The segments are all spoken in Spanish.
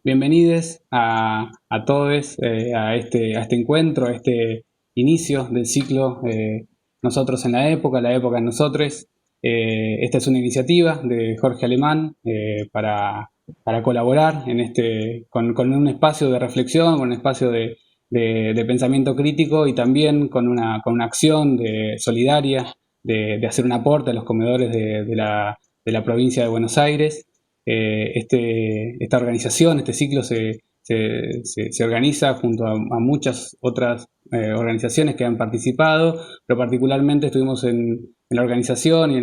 bienvenidos a todos a este encuentro, a este inicio del ciclo Nosotros en la época en nosotros. Esta es una iniciativa de Jorge Alemán para colaborar en con un espacio de reflexión, con un espacio de pensamiento crítico y también con una acción solidaria de hacer un aporte a los comedores de la provincia de Buenos Aires. Esta organización, este ciclo se organiza junto a muchas otras organizaciones que han participado, pero particularmente estuvimos en la organización y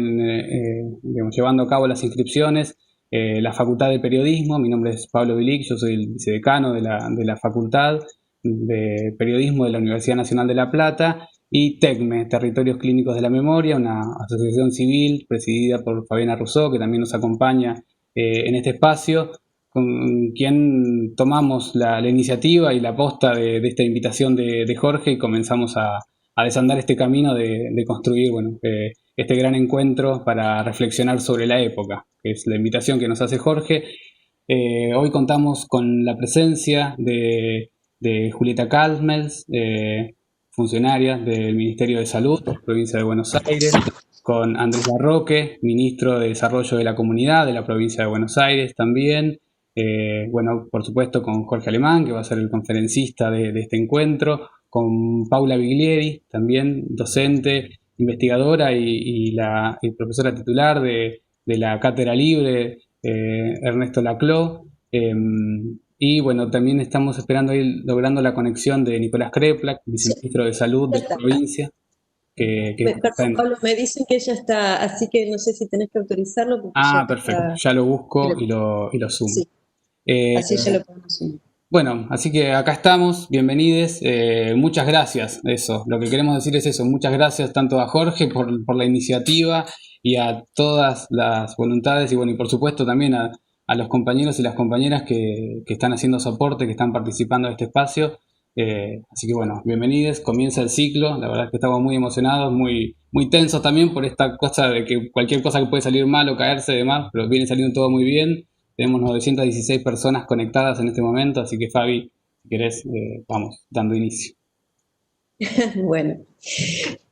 digamos, llevando a cabo las inscripciones la Facultad de Periodismo. Mi nombre es Pablo Bilic, yo soy el vicedecano de la Facultad de Periodismo de la Universidad Nacional de La Plata, y TECME, Territorios Clínicos de la Memoria, una asociación civil presidida por Fabiana Rousseau, que también nos acompaña en este espacio, con quien tomamos la iniciativa y la posta de esta invitación de Jorge y comenzamos a desandar este camino de construir este gran encuentro para reflexionar sobre la época, que es la invitación que nos hace Jorge. Hoy contamos con la presencia de Julieta Calmels, funcionaria del Ministerio de Salud, provincia de Buenos Aires, con Andrés Larroque, ministro de Desarrollo de la Comunidad de la provincia de Buenos Aires también. Por supuesto con Jorge Alemán, que va a ser el conferencista de este encuentro, con Paula Biglieri, también docente, investigadora y profesora titular de la Cátedra Libre Ernesto Laclau. Y bueno, también estamos esperando ir logrando la conexión de Nicolás Kreplak, Sí, viceministro de Salud ya de la está. provincia, que está Perdón, en... Pablo, me dicen que ella está, así que no sé si tenés que autorizarlo porque ya Ah, perfecto, está. ya lo busco y lo sumo. Sí, Eh, así ya lo podemos unir. Bueno, así que acá estamos, bienvenidos, muchas gracias, eso, lo que queremos decir es eso, muchas gracias tanto a Jorge por la iniciativa y a todas las voluntades y bueno, y por supuesto también a los compañeros y las compañeras que están haciendo soporte, que están participando de este espacio. Así que bueno, bienvenidos, comienza el ciclo, la verdad es que estamos muy emocionados, muy tensos también por esta cosa de que cualquier cosa que puede salir mal o caerse y demás, pero viene saliendo todo muy bien. Tenemos 916 personas conectadas en este momento, así que Fabi, si querés, vamos dando inicio. Bueno,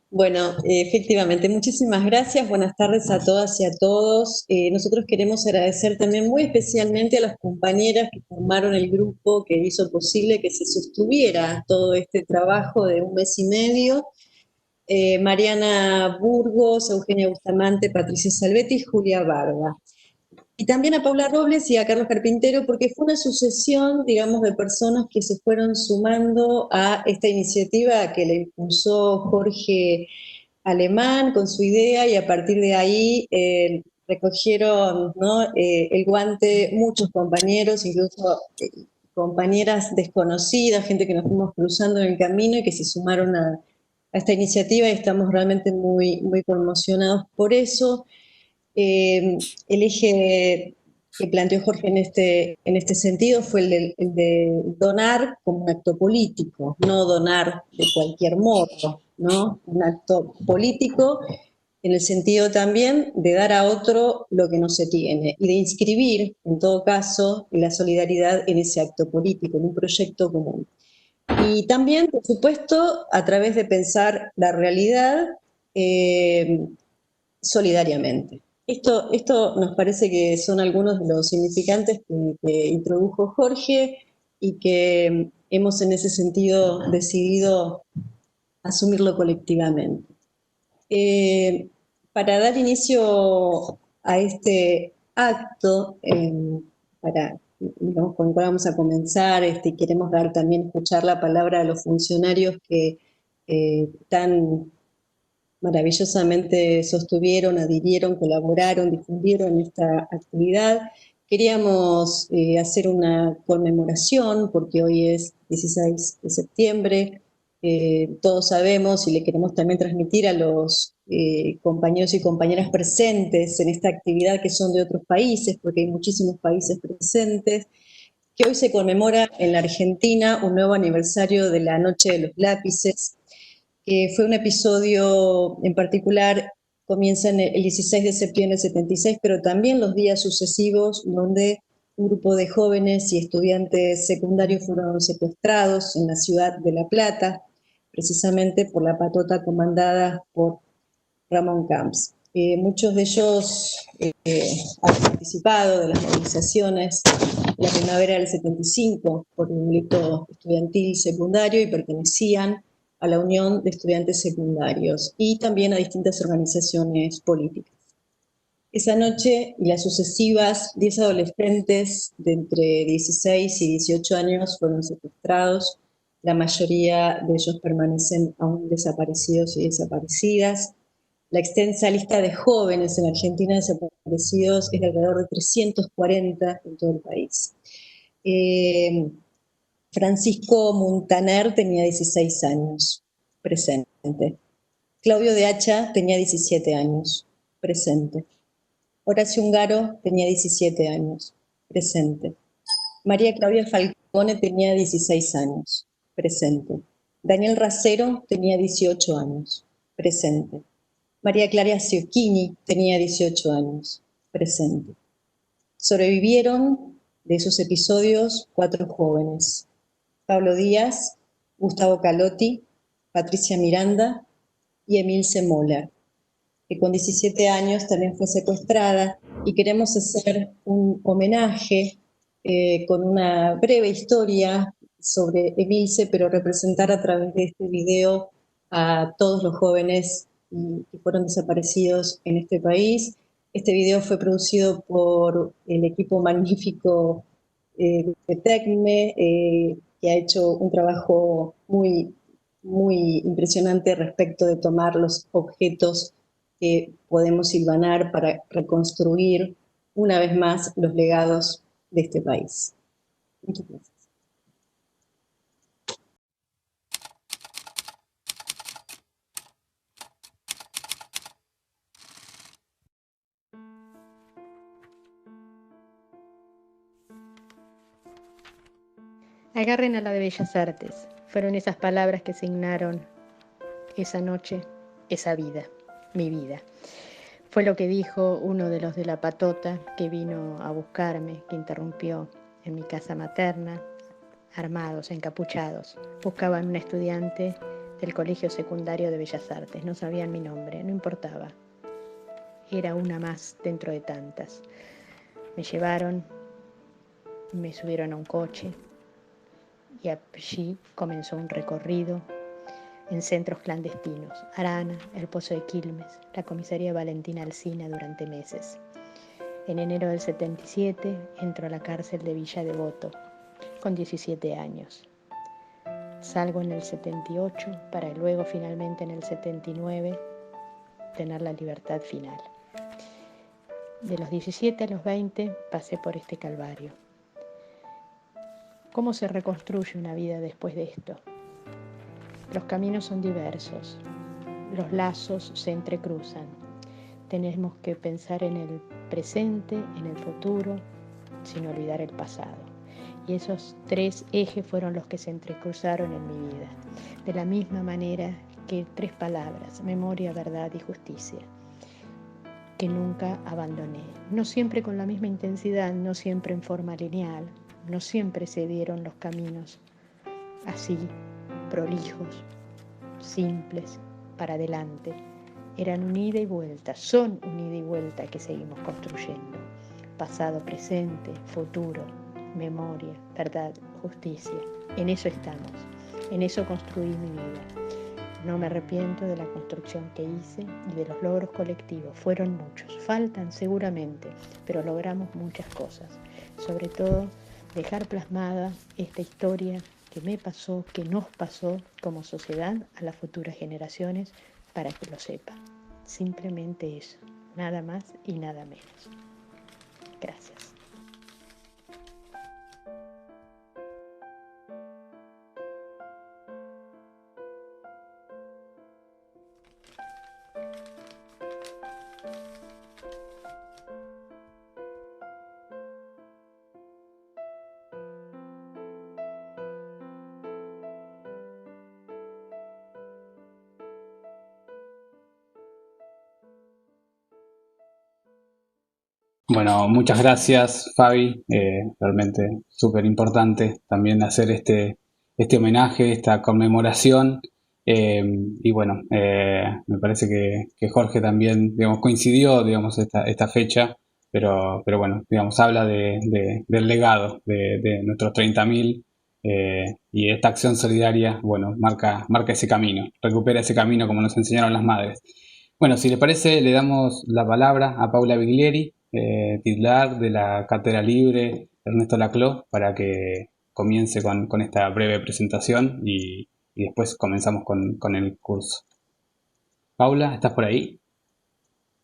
bueno, efectivamente, muchísimas gracias. Buenas tardes a todas y a todos. Nosotros queremos agradecer también muy especialmente a las compañeras que formaron el grupo que hizo posible que se sostuviera todo este trabajo de un mes y medio. Mariana Burgos, Eugenia Bustamante, Patricia Salvetti y Julia Barba. Y también a Paula Robles y a Carlos Carpintero, porque fue una sucesión, digamos, de personas que se fueron sumando a esta iniciativa que le impulsó Jorge Alemán con su idea, y a partir de ahí recogieron, ¿no? El guante muchos compañeros, incluso compañeras desconocidas, gente que nos fuimos cruzando en el camino y que se sumaron a esta iniciativa, y estamos realmente muy conmocionados por eso. El eje que planteó Jorge en este sentido fue el de donar como un acto político, no donar de cualquier modo, ¿no? Un acto político en el sentido también de dar a otro lo que no se tiene y de inscribir, en todo caso, la solidaridad en ese acto político, en un proyecto común. Y también, por supuesto, a través de pensar la realidad solidariamente. Esto nos parece que son algunos de los significantes que introdujo Jorge y que hemos en ese sentido decidido asumirlo colectivamente. Eh, para dar inicio a este acto, digamos, con el cual vamos a comenzar, queremos dar también, escuchar la palabra a los funcionarios que tan maravillosamente sostuvieron, adhirieron, colaboraron, difundieron esta actividad. Queríamos hacer una conmemoración porque hoy es 16 de septiembre. Todos sabemos y le queremos también transmitir a los compañeros y compañeras presentes en esta actividad que son de otros países, porque hay muchísimos países presentes, que hoy se conmemora en la Argentina un nuevo aniversario de la Noche de los Lápices, que fue un episodio en particular, comienza el 16 de septiembre del 76, pero también los días sucesivos, donde Un grupo de jóvenes y estudiantes secundarios fueron secuestrados en la ciudad de La Plata, precisamente por la patota comandada por Ramón Camps. Muchos de ellos han participado de las movilizaciones de la primavera del 75 por un grito estudiantil secundario y pertenecían a la Unión de Estudiantes Secundarios y también a distintas organizaciones políticas. Esa noche y las sucesivas, 10 adolescentes de entre 16 y 18 años fueron secuestrados. La mayoría de ellos permanecen aún desaparecidos y desaparecidas. La extensa lista de jóvenes en Argentina desaparecidos es de alrededor de 340 en todo el país. Francisco Muntaner tenía 16 años, presente. Claudio de Hacha tenía 17 años, presente. Horacio Ungaro tenía 17 años, presente. María Claudia Falcone tenía 16 años, presente. Daniel Racero tenía 18 años, presente. María Clara Ciocchini tenía 18 años, presente. Sobrevivieron de esos episodios 4 jóvenes: Pablo Díaz, Gustavo Calotti, Patricia Miranda y Emilce Moller, que con 17 años también fue secuestrada, y queremos hacer un homenaje con una breve historia sobre Emilce, pero representar a través de este video a todos los jóvenes que fueron desaparecidos en este país. Este video fue producido por el equipo magnífico de TECME, que ha hecho un trabajo muy, muy impresionante respecto de tomar los objetos que podemos hilvanar para reconstruir una vez más los legados de este país. Muchas gracias. Agarren a la de Bellas Artes. Fueron esas palabras que signaron esa noche, esa vida, mi vida. Fue lo que dijo uno de los de la patota que vino a buscarme, que interrumpió en mi casa materna, armados, encapuchados. Buscaban un estudiante del Colegio Secundario de Bellas Artes. No sabían mi nombre, no importaba. Era una más dentro de tantas. Me llevaron, me subieron a un coche y allí comenzó un recorrido en centros clandestinos: Arana, el Pozo de Quilmes, la comisaría Valentina Alsina durante meses. En enero del 77 entró a la cárcel de Villa Devoto con 17 años. Salgo en el 78 para luego finalmente en el 79 tener la libertad final. De los 17 a los 20 pasé por este calvario. ¿Cómo se reconstruye una vida después de esto? Los caminos son diversos, los lazos se entrecruzan. Tenemos que pensar en el presente, en el futuro, sin olvidar el pasado. Y esos 3 ejes fueron los que se entrecruzaron en mi vida. De la misma manera que 3 palabras: memoria, verdad y justicia, que nunca abandoné. No siempre con la misma intensidad, no siempre en forma lineal, no siempre se dieron los caminos así, prolijos, simples, para adelante. Eran un ida y vuelta, son un ida y vuelta que seguimos construyendo. Pasado, presente, futuro, memoria, verdad, justicia. En eso estamos, en eso construí mi vida. No me arrepiento de la construcción que hice y de los logros colectivos. Fueron muchos, faltan seguramente, pero logramos muchas cosas. Sobre todo, dejar plasmada esta historia que me pasó, que nos pasó como sociedad a las futuras generaciones, para que lo sepan. Simplemente eso, nada más y nada menos. Gracias. Bueno, muchas gracias, Fabi. Realmente súper importante también hacer este homenaje, esta conmemoración. Y bueno, me parece que Jorge también, digamos, coincidió, digamos, esta fecha, pero bueno, digamos, habla del legado de nuestros 30.000, y esta acción solidaria, bueno, marca ese camino, recupera ese camino como nos enseñaron las madres. Bueno, si les parece, le damos la palabra a Paula Biglieri, titular de la Cátedra Libre Ernesto Laclau, para que comience con esta breve presentación y después comenzamos con el curso. Paula, ¿estás por ahí?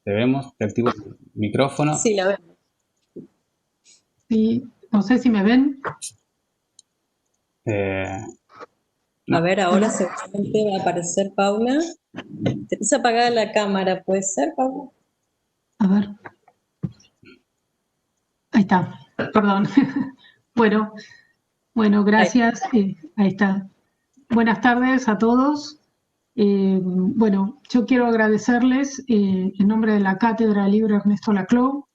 ¿Te vemos? ¿Te activo el micrófono? Sí, la vemos. Sí, no sé si me ven. No. A ver, ahora seguramente va a aparecer Paula. Tenés apagada la cámara, ¿puede ser, Paula? A ver. Ahí está, perdón. Bueno, gracias. Ahí está. Buenas tardes a todos. Bueno, yo quiero agradecerles en nombre de la Cátedra Libre Ernesto Laclau,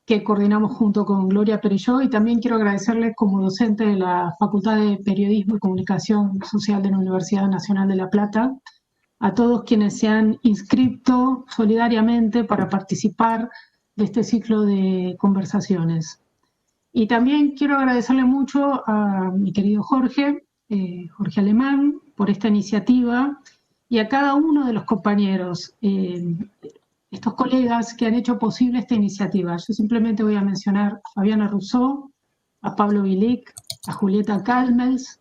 que coordinamos junto con Gloria Perelló, y también quiero agradecerles como docente de la Facultad de Periodismo y Comunicación Social de la Universidad Nacional de La Plata, a todos quienes se han inscrito solidariamente para participar de este ciclo de conversaciones. Y también quiero agradecerle mucho a mi querido Jorge, Jorge Alemán, por esta iniciativa, y a cada uno de los compañeros, estos colegas que han hecho posible esta iniciativa. Yo simplemente voy a mencionar a Fabiana Rousseau, a Pablo Bilic, a Julieta Calmels,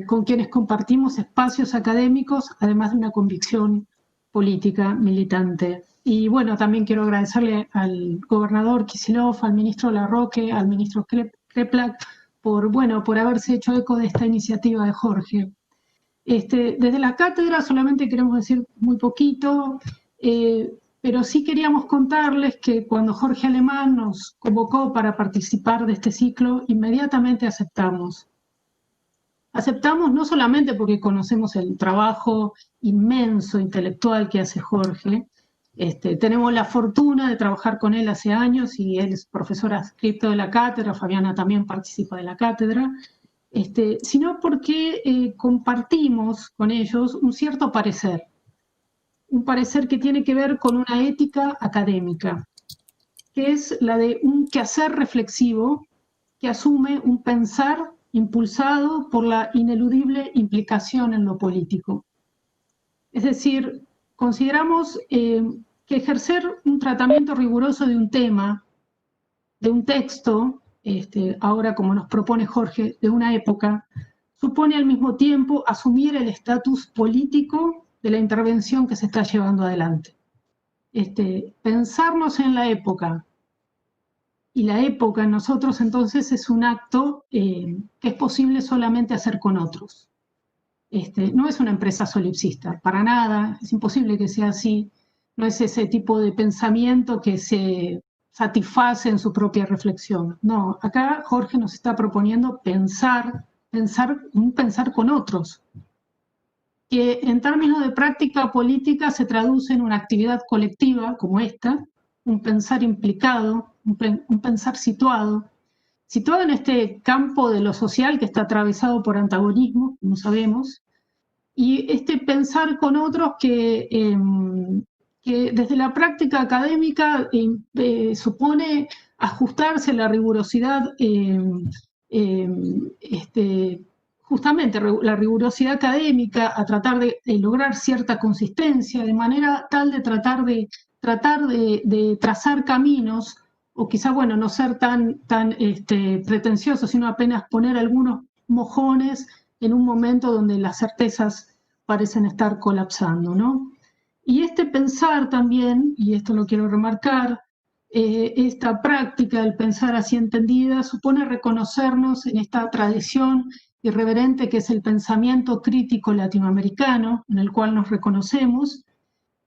con quienes compartimos espacios académicos, además de una convicción política militante. Y bueno, también quiero agradecerle al gobernador Kicillof, al ministro Larroque, al ministro Kreplak, por haberse hecho eco de esta iniciativa de Jorge. Desde la cátedra solamente queremos decir muy poquito, pero sí queríamos contarles que cuando Jorge Alemán nos convocó para participar de este ciclo, inmediatamente aceptamos. Aceptamos no solamente porque conocemos el trabajo inmenso intelectual que hace Jorge, tenemos la fortuna de trabajar con él hace años y él es profesor adscripto de la cátedra, Fabiana también participa de la cátedra, sino porque compartimos con ellos un cierto parecer, un parecer que tiene que ver con una ética académica, que es la de un quehacer reflexivo que asume un pensar impulsado por la ineludible implicación en lo político. Es decir, consideramos que ejercer un tratamiento riguroso de un tema, de un texto, ahora como nos propone Jorge, de una época, supone al mismo tiempo asumir el estatus político de la intervención que se está llevando adelante. Pensarnos en la época, y la época en nosotros entonces es un acto que es posible solamente hacer con otros. No es una empresa solipsista, para nada, es imposible que sea así, no es ese tipo de pensamiento que se satisface en su propia reflexión. No, acá Jorge nos está proponiendo pensar con otros, que en términos de práctica política se traduce en una actividad colectiva como esta, un pensar implicado, un pensar situado en este campo de lo social que está atravesado por antagonismo, como sabemos, y este pensar con otros que desde la práctica académica supone ajustarse a la rigurosidad, justamente la rigurosidad académica, a tratar de lograr cierta consistencia, de manera tal de tratar de trazar caminos, o quizá, bueno, no ser tan pretencioso, sino apenas poner algunos mojones en un momento donde las certezas parecen estar colapsando, ¿no? Y este pensar también, y esto lo quiero remarcar, esta práctica del pensar así entendida supone reconocernos en esta tradición irreverente que es el pensamiento crítico latinoamericano, en el cual nos reconocemos,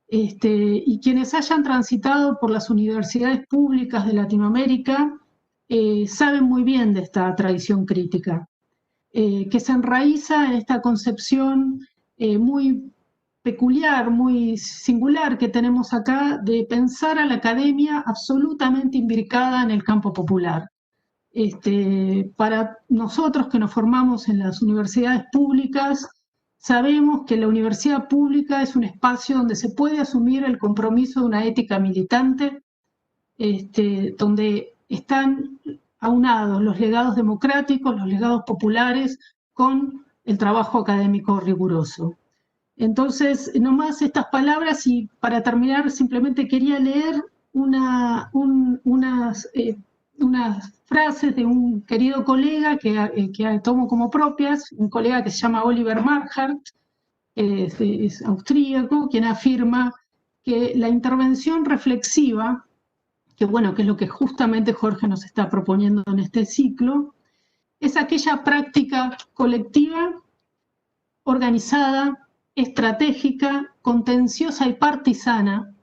y quienes hayan transitado por las universidades públicas de Latinoamérica saben muy bien de esta tradición crítica, que se enraiza en esta concepción muy peculiar, muy singular que tenemos acá de pensar a la academia absolutamente imbricada en el campo popular. Para nosotros que nos formamos en las universidades públicas, sabemos que la universidad pública es un espacio donde se puede asumir el compromiso de una ética militante, donde están aunados los legados democráticos, los legados populares, con el trabajo académico riguroso. Entonces, nomás estas palabras, y para terminar simplemente quería leer unas frases de un querido colega que tomo como propias, un colega que se llama Oliver Marhart, es austríaco, quien afirma que la intervención reflexiva, que bueno, que es lo que justamente Jorge nos está proponiendo en este ciclo, es aquella práctica colectiva, organizada, estratégica, contenciosa y partisana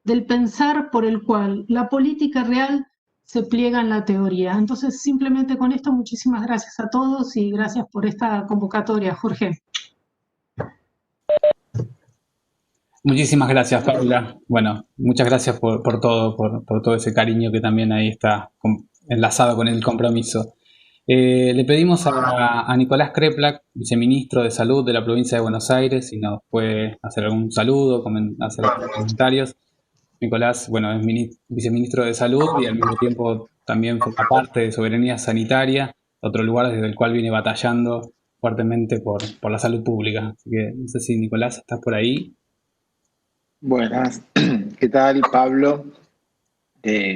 del pensar por el cual la política real se pliega en la teoría. Entonces, simplemente con esto, muchísimas gracias a todos y gracias por esta convocatoria, Jorge. Muchísimas gracias, Paula. Bueno, muchas gracias por todo ese cariño que también ahí está enlazado con el compromiso. Le pedimos a Nicolás Kreplak, viceministro de Salud de la provincia de Buenos Aires, si nos puede hacer algún saludo, hacer algunos comentarios. Nicolás, bueno, es viceministro de Salud y al mismo tiempo también forma parte de Soberanía Sanitaria, otro lugar desde el cual viene batallando fuertemente por la salud pública. Así que no sé si Nicolás estás por ahí. Buenas, ¿qué tal, Pablo?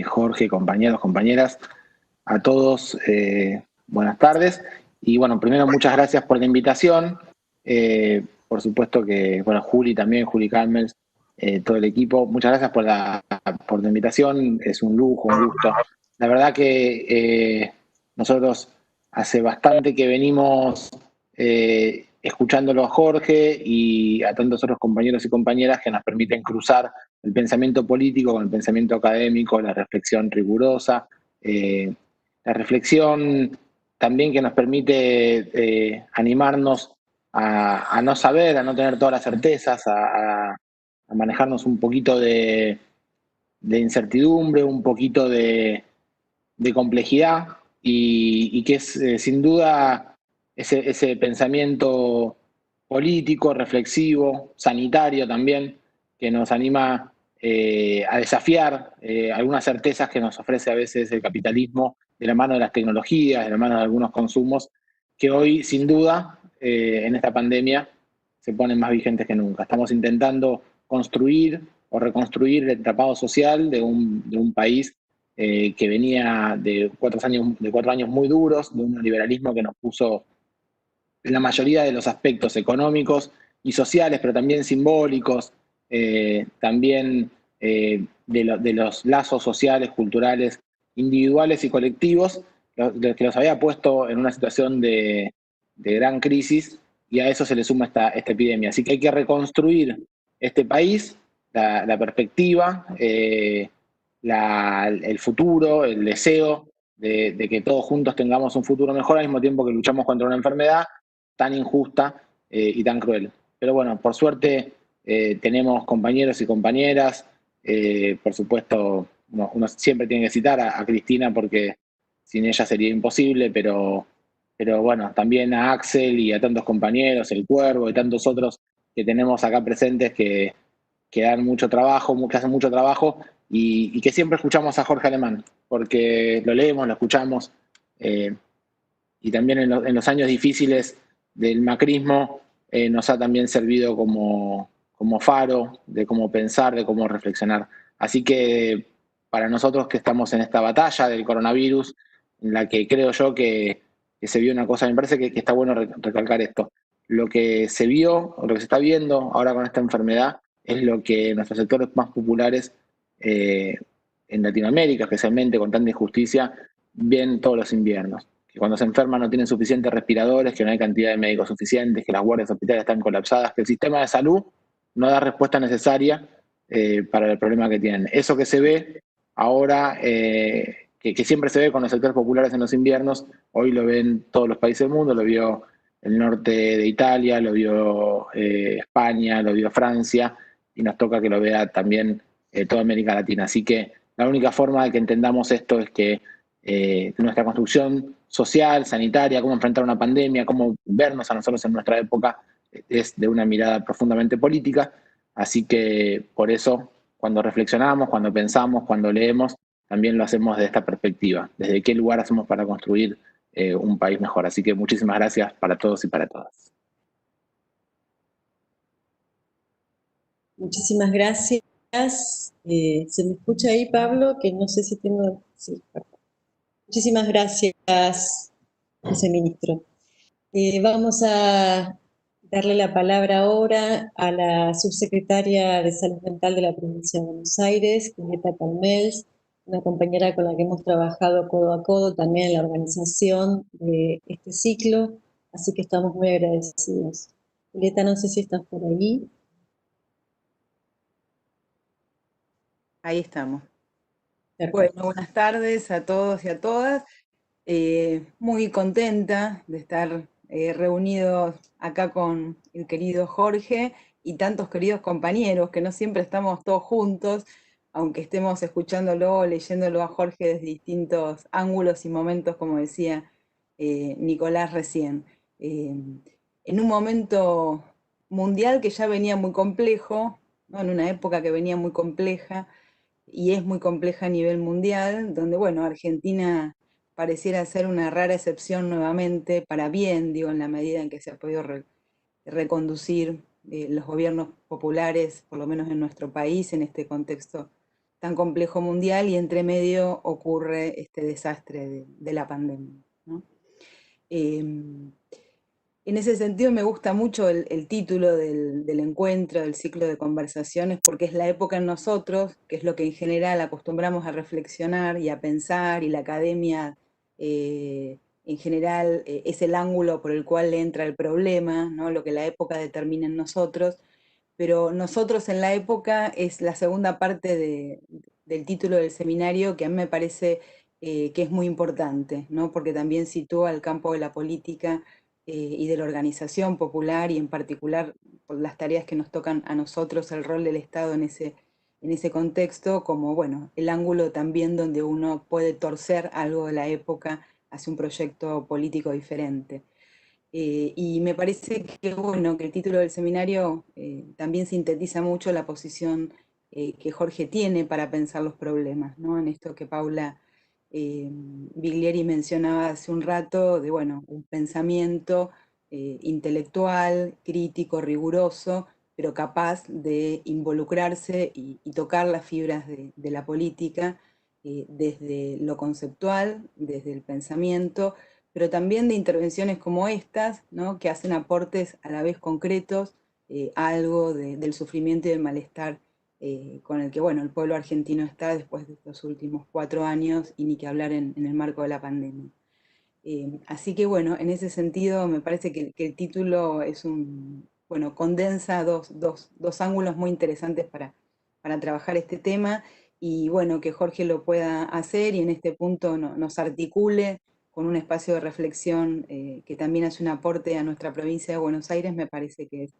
Jorge, compañeros, compañeras, a todos, buenas tardes. Y bueno, primero muchas gracias por la invitación. Por supuesto que, bueno, Juli también, Juli Calmels, todo el equipo, muchas gracias por la invitación, es un lujo, un gusto. La verdad que nosotros hace bastante que venimos escuchándolo a Jorge y a tantos otros compañeros y compañeras que nos permiten cruzar el pensamiento político con el pensamiento académico, la reflexión rigurosa, la reflexión también que nos permite animarnos a no saber, a no tener todas las certezas, a manejarnos un poquito de incertidumbre, un poquito de complejidad y que es sin duda ese pensamiento político, reflexivo, sanitario también, que nos anima a desafiar algunas certezas que nos ofrece a veces el capitalismo de la mano de las tecnologías, de la mano de algunos consumos, que hoy sin duda en esta pandemia se ponen más vigentes que nunca. Estamos intentando construir o reconstruir el entramado social de un país que venía de 4 años muy duros, de un neoliberalismo que nos puso en la mayoría de los aspectos económicos y sociales, pero también simbólicos, también de los lazos sociales, culturales, individuales y colectivos, que los había puesto en una situación de gran crisis, y a eso se le suma esta epidemia. Así que hay que reconstruir este país, la perspectiva, el futuro, el deseo de que todos juntos tengamos un futuro mejor al mismo tiempo que luchamos contra una enfermedad tan injusta y tan cruel. Pero bueno, por suerte tenemos compañeros y compañeras, por supuesto uno siempre tiene que citar a Cristina porque sin ella sería imposible, pero bueno, también a Axel y a tantos compañeros, el Cuervo y tantos otros que tenemos acá presentes que dan mucho trabajo, que hacen mucho trabajo y que siempre escuchamos a Jorge Alemán, porque lo leemos, lo escuchamos, y también en los años difíciles del macrismo nos ha también servido como faro de cómo pensar, de cómo reflexionar. Así que para nosotros que estamos en esta batalla del coronavirus, en la que creo yo que se vio una cosa, me parece que está bueno recalcar esto. Lo que se vio, o lo que se está viendo ahora con esta enfermedad, es lo que nuestros sectores más populares en Latinoamérica, especialmente con tanta injusticia, ven todos los inviernos. Que cuando se enferman no tienen suficientes respiradores, que no hay cantidad de médicos suficientes, que las guardias hospitalarias están colapsadas, que el sistema de salud no da respuesta necesaria para el problema que tienen. Eso que se ve ahora, que siempre se ve con los sectores populares en los inviernos, hoy lo ven todos los países del mundo, lo vio el norte de Italia, lo vio España, lo vio Francia, y nos toca que lo vea también toda América Latina. Así que la única forma de que entendamos esto es que nuestra construcción social, sanitaria, cómo enfrentar una pandemia, cómo vernos a nosotros en nuestra época, es de una mirada profundamente política. Así que por eso, cuando reflexionamos, cuando pensamos, cuando leemos, también lo hacemos de esta perspectiva, desde qué lugar hacemos para construir un país mejor. Así que muchísimas gracias para todos y para todas. Muchísimas gracias. ¿Se me escucha ahí, Pablo? Que no sé si tengo... Sí. Muchísimas gracias, viceministro. Vamos a darle la palabra ahora a la subsecretaria de Salud Mental de la Provincia de Buenos Aires, Julieta Palmels, una compañera con la que hemos trabajado codo a codo también en la organización de este ciclo, así que estamos muy agradecidos. Julieta, no sé si estás por ahí. Ahí estamos. Perfecto. Bueno, buenas tardes a todos y a todas. Muy contenta de estar reunidos acá con el querido Jorge y tantos queridos compañeros, que no siempre estamos todos juntos, aunque estemos escuchándolo o leyéndolo a Jorge desde distintos ángulos y momentos, como decía Nicolás recién. En un momento mundial que ya venía muy complejo, ¿no? En una época que venía muy compleja, y es muy compleja a nivel mundial, donde, bueno, Argentina pareciera ser una rara excepción nuevamente, para bien, digo, en la medida en que se ha podido reconducir los gobiernos populares, por lo menos en nuestro país, en este contexto tan complejo mundial, y entre medio ocurre este desastre de la pandemia, ¿no? En ese sentido me gusta mucho el título del encuentro, del ciclo de conversaciones, porque es la época en nosotros, que es lo que en general acostumbramos a reflexionar y a pensar, y la academia en general es el ángulo por el cual le entra el problema, ¿no? Lo que la época determina en nosotros, pero nosotros en la época es la segunda parte del título del seminario, que a mí me parece que es muy importante, ¿no? Porque también sitúa el campo de la política y de la organización popular, y en particular por las tareas que nos tocan a nosotros, el rol del Estado en ese contexto, como, bueno, el ángulo también donde uno puede torcer algo de la época hacia un proyecto político diferente. Y me parece que, bueno, que el título del seminario también sintetiza mucho la posición que Jorge tiene para pensar los problemas, ¿no? En esto que Paula Biglieri mencionaba hace un rato, de, bueno, un pensamiento intelectual, crítico, riguroso, pero capaz de involucrarse y tocar las fibras de la política desde lo conceptual, desde el pensamiento, pero también de intervenciones como estas, ¿no? Que hacen aportes a la vez concretos a algo del sufrimiento y del malestar con el que, bueno, el pueblo argentino está después de estos últimos 4 años, y ni que hablar en el marco de la pandemia. Así que, bueno, en ese sentido me parece que el título es bueno, condensa dos ángulos muy interesantes para trabajar este tema, y bueno, que Jorge lo pueda hacer y en este punto nos articule con un espacio de reflexión que también hace un aporte a nuestra provincia de Buenos Aires, me parece que es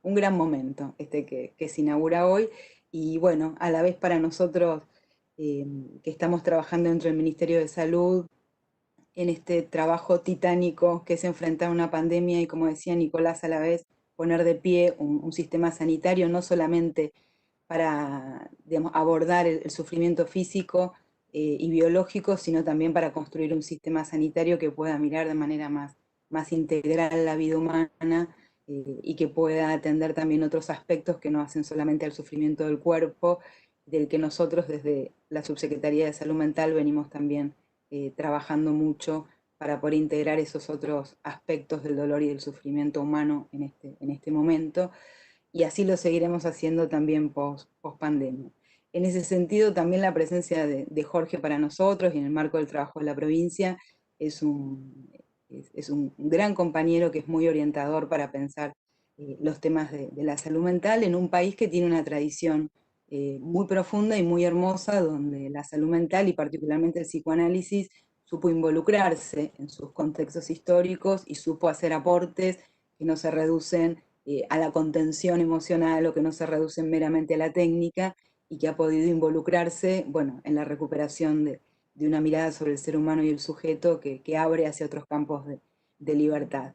un gran momento este que se inaugura hoy. Y bueno, a la vez para nosotros que estamos trabajando dentro del Ministerio de Salud en este trabajo titánico que es enfrentar una pandemia y, como decía Nicolás, a la vez poner de pie un sistema sanitario, no solamente para, digamos, abordar el sufrimiento físico y biológico, sino también para construir un sistema sanitario que pueda mirar de manera más integral la vida humana y que pueda atender también otros aspectos que no hacen solamente al sufrimiento del cuerpo, del que nosotros desde la Subsecretaría de Salud Mental venimos también trabajando mucho para poder integrar esos otros aspectos del dolor y del sufrimiento humano en este momento, y así lo seguiremos haciendo también post pandemia. En ese sentido, también la presencia de Jorge para nosotros y en el marco del trabajo de la provincia es un gran compañero que es muy orientador para pensar los temas de la salud mental en un país que tiene una tradición muy profunda y muy hermosa, donde la salud mental y particularmente el psicoanálisis supo involucrarse en sus contextos históricos y supo hacer aportes que no se reducen a la contención emocional o que no se reducen meramente a la técnica, y que ha podido involucrarse, bueno, en la recuperación de una mirada sobre el ser humano y el sujeto que abre hacia otros campos de libertad.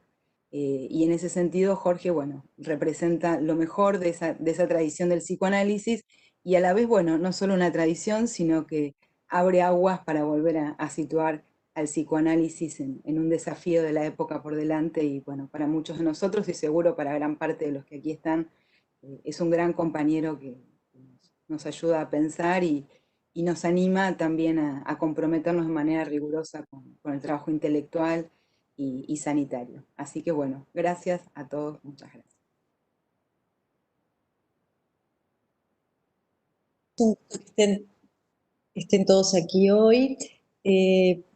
Y en ese sentido, Jorge, bueno, representa lo mejor de esa tradición del psicoanálisis, y a la vez, bueno, no solo una tradición, sino que abre aguas para volver a situar al psicoanálisis en un desafío de la época por delante, y bueno, para muchos de nosotros y seguro para gran parte de los que aquí están, es un gran compañero que nos ayuda a pensar y nos anima también a comprometernos de manera rigurosa con el trabajo intelectual y sanitario. Así que bueno, gracias a todos, muchas gracias. Estén todos aquí hoy.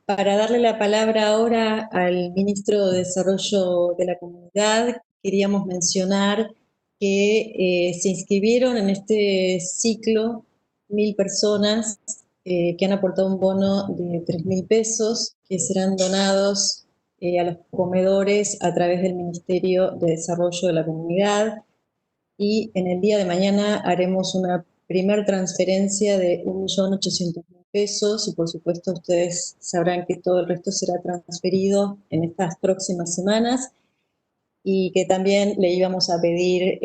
Para darle la palabra ahora al ministro de Desarrollo de la Comunidad, queríamos mencionar que se inscribieron en este ciclo 1.000 personas que han aportado un bono de 3.000 pesos que serán donados a los comedores a través del Ministerio de Desarrollo de la Comunidad. Y en el día de mañana haremos una primer transferencia de 1.800.000 pesos, y por supuesto ustedes sabrán que todo el resto será transferido en estas próximas semanas, y que también le íbamos a pedir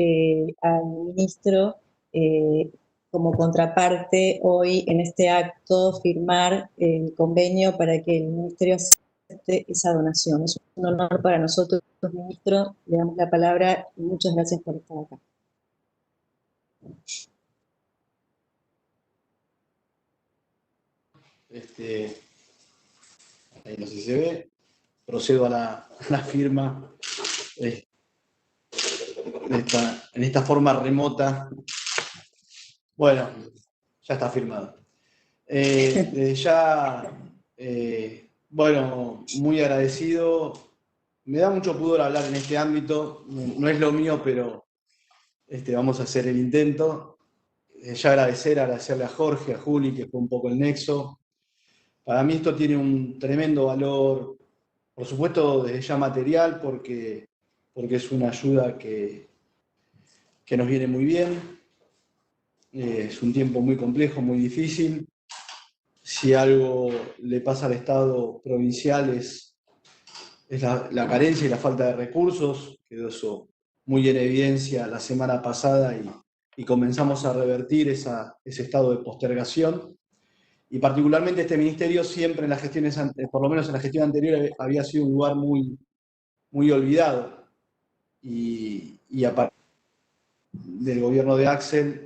al ministro como contraparte hoy en este acto firmar el convenio para que el ministerio acepte esa donación. Es un honor para nosotros, ministro. Le damos la palabra y muchas gracias por estar acá. Ahí no sé si se ve, procedo a la firma en esta forma remota. Bueno, ya está firmado. Desde ya, bueno, muy agradecido. Me da mucho pudor hablar en este ámbito, no es lo mío, pero vamos a hacer el intento. Ya agradecerle a Jorge, a Juli, que fue un poco el nexo. Para mí esto tiene un tremendo valor, por supuesto desde ya material, porque es una ayuda que nos viene muy bien. Es un tiempo muy complejo, muy difícil. Si algo le pasa al Estado provincial es la carencia y la falta de recursos. Quedó eso muy en evidencia la semana pasada y comenzamos a revertir ese estado de postergación. Y particularmente este ministerio siempre en las gestiones, por lo menos en la gestión anterior, había sido un lugar muy, muy olvidado. Y a partir del gobierno de Axel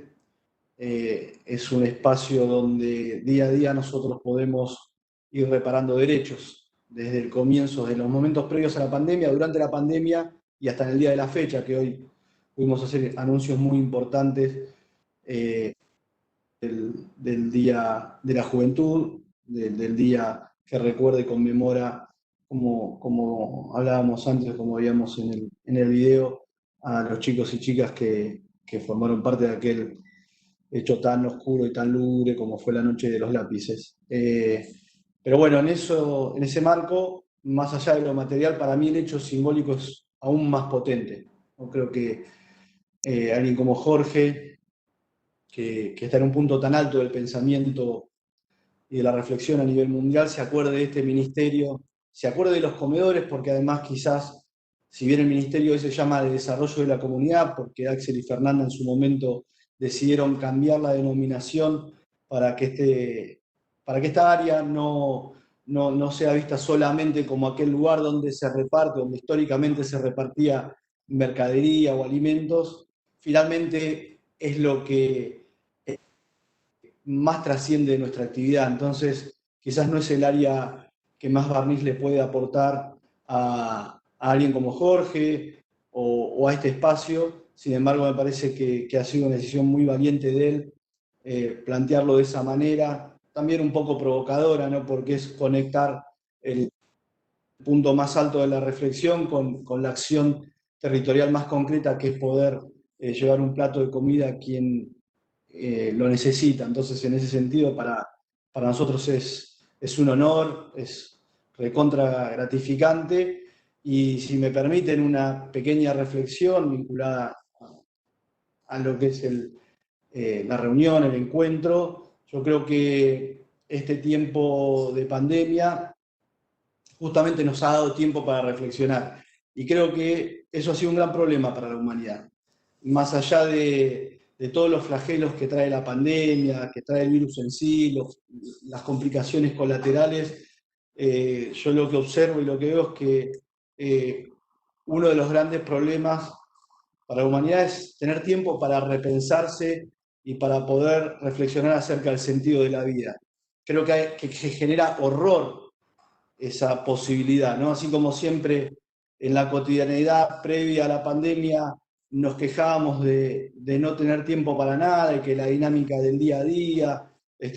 es un espacio donde día a día nosotros podemos ir reparando derechos, desde el comienzo, de los momentos previos a la pandemia, durante la pandemia y hasta en el día de la fecha, que hoy pudimos hacer anuncios muy importantes del Día de la Juventud, del día que recuerda y conmemora, como hablábamos antes, como veíamos en el video, a los chicos y chicas que formaron parte de aquel hecho tan oscuro y tan lúgubre como fue la Noche de los Lápices. Pero bueno, en ese marco, más allá de lo material, para mí el hecho simbólico es aún más potente. Yo creo que alguien como Jorge, que está en un punto tan alto del pensamiento y de la reflexión a nivel mundial, se acuerde de este ministerio, se acuerde de los comedores, porque además quizás, si bien el ministerio hoy se llama de Desarrollo de la Comunidad, porque Axel y Fernanda en su momento decidieron cambiar la denominación para que esta área no sea vista solamente como aquel lugar donde se reparte, donde históricamente se repartía mercadería o alimentos, finalmente es lo que más trasciende nuestra actividad. Entonces, quizás no es el área que más barniz le puede aportar a alguien como Jorge o a este espacio. Sin embargo, me parece que ha sido una decisión muy valiente de él plantearlo de esa manera, también un poco provocadora, ¿no? Porque es conectar el punto más alto de la reflexión con la acción territorial más concreta, que es poder llevar un plato de comida a quien lo necesita. Entonces, en ese sentido, para nosotros es un honor, es recontra gratificante. Y si me permiten una pequeña reflexión vinculada a lo que es la reunión, el encuentro, yo creo que este tiempo de pandemia justamente nos ha dado tiempo para reflexionar. Y creo que eso ha sido un gran problema para la humanidad. Más allá de todos los flagelos que trae la pandemia, que trae el virus en sí, las complicaciones colaterales, yo lo que observo y lo que veo es que uno de los grandes problemas para la humanidad es tener tiempo para repensarse y para poder reflexionar acerca del sentido de la vida. Creo que genera horror esa posibilidad, ¿no? Así como siempre en la cotidianeidad previa a la pandemia nos quejábamos de no tener tiempo para nada, de que la dinámica del día a día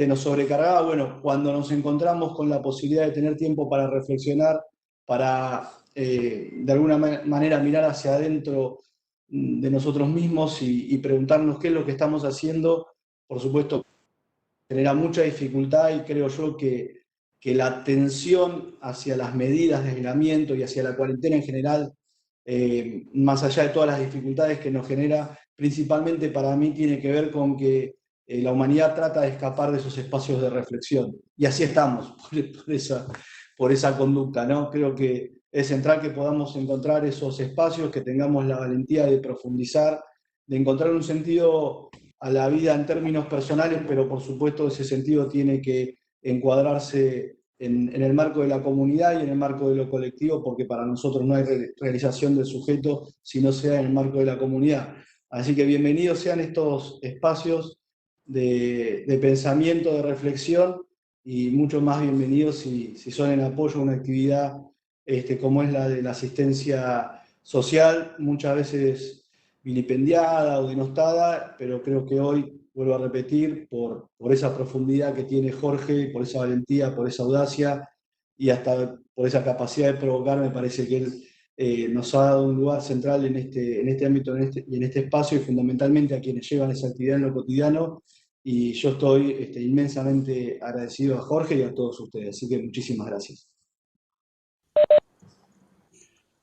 nos sobrecargaba. Bueno, cuando nos encontramos con la posibilidad de tener tiempo para reflexionar, para de alguna manera mirar hacia adentro de nosotros mismos y preguntarnos qué es lo que estamos haciendo, por supuesto, genera mucha dificultad y creo yo que la atención hacia las medidas de aislamiento y hacia la cuarentena en general, más allá de todas las dificultades que nos genera, principalmente para mí tiene que ver con que la humanidad trata de escapar de esos espacios de reflexión. Y así estamos, por esa conducta, ¿no? Creo que es central que podamos encontrar esos espacios, que tengamos la valentía de profundizar, de encontrar un sentido a la vida en términos personales, pero por supuesto ese sentido tiene que encuadrarse en el marco de la comunidad y en el marco de lo colectivo, porque para nosotros no hay realización del sujeto si no sea en el marco de la comunidad. Así que bienvenidos sean estos espacios de pensamiento, de reflexión, y mucho más bienvenidos si son en apoyo a una actividad como es la de la asistencia social, muchas veces vilipendiada o denostada, pero creo que hoy, vuelvo a repetir, por esa profundidad que tiene Jorge, por esa valentía, por esa audacia y hasta por esa capacidad de provocar, me parece que él nos ha dado un lugar central en este ámbito y en este espacio, y fundamentalmente a quienes llevan esa actividad en lo cotidiano. Y yo estoy inmensamente agradecido a Jorge y a todos ustedes, así que muchísimas gracias.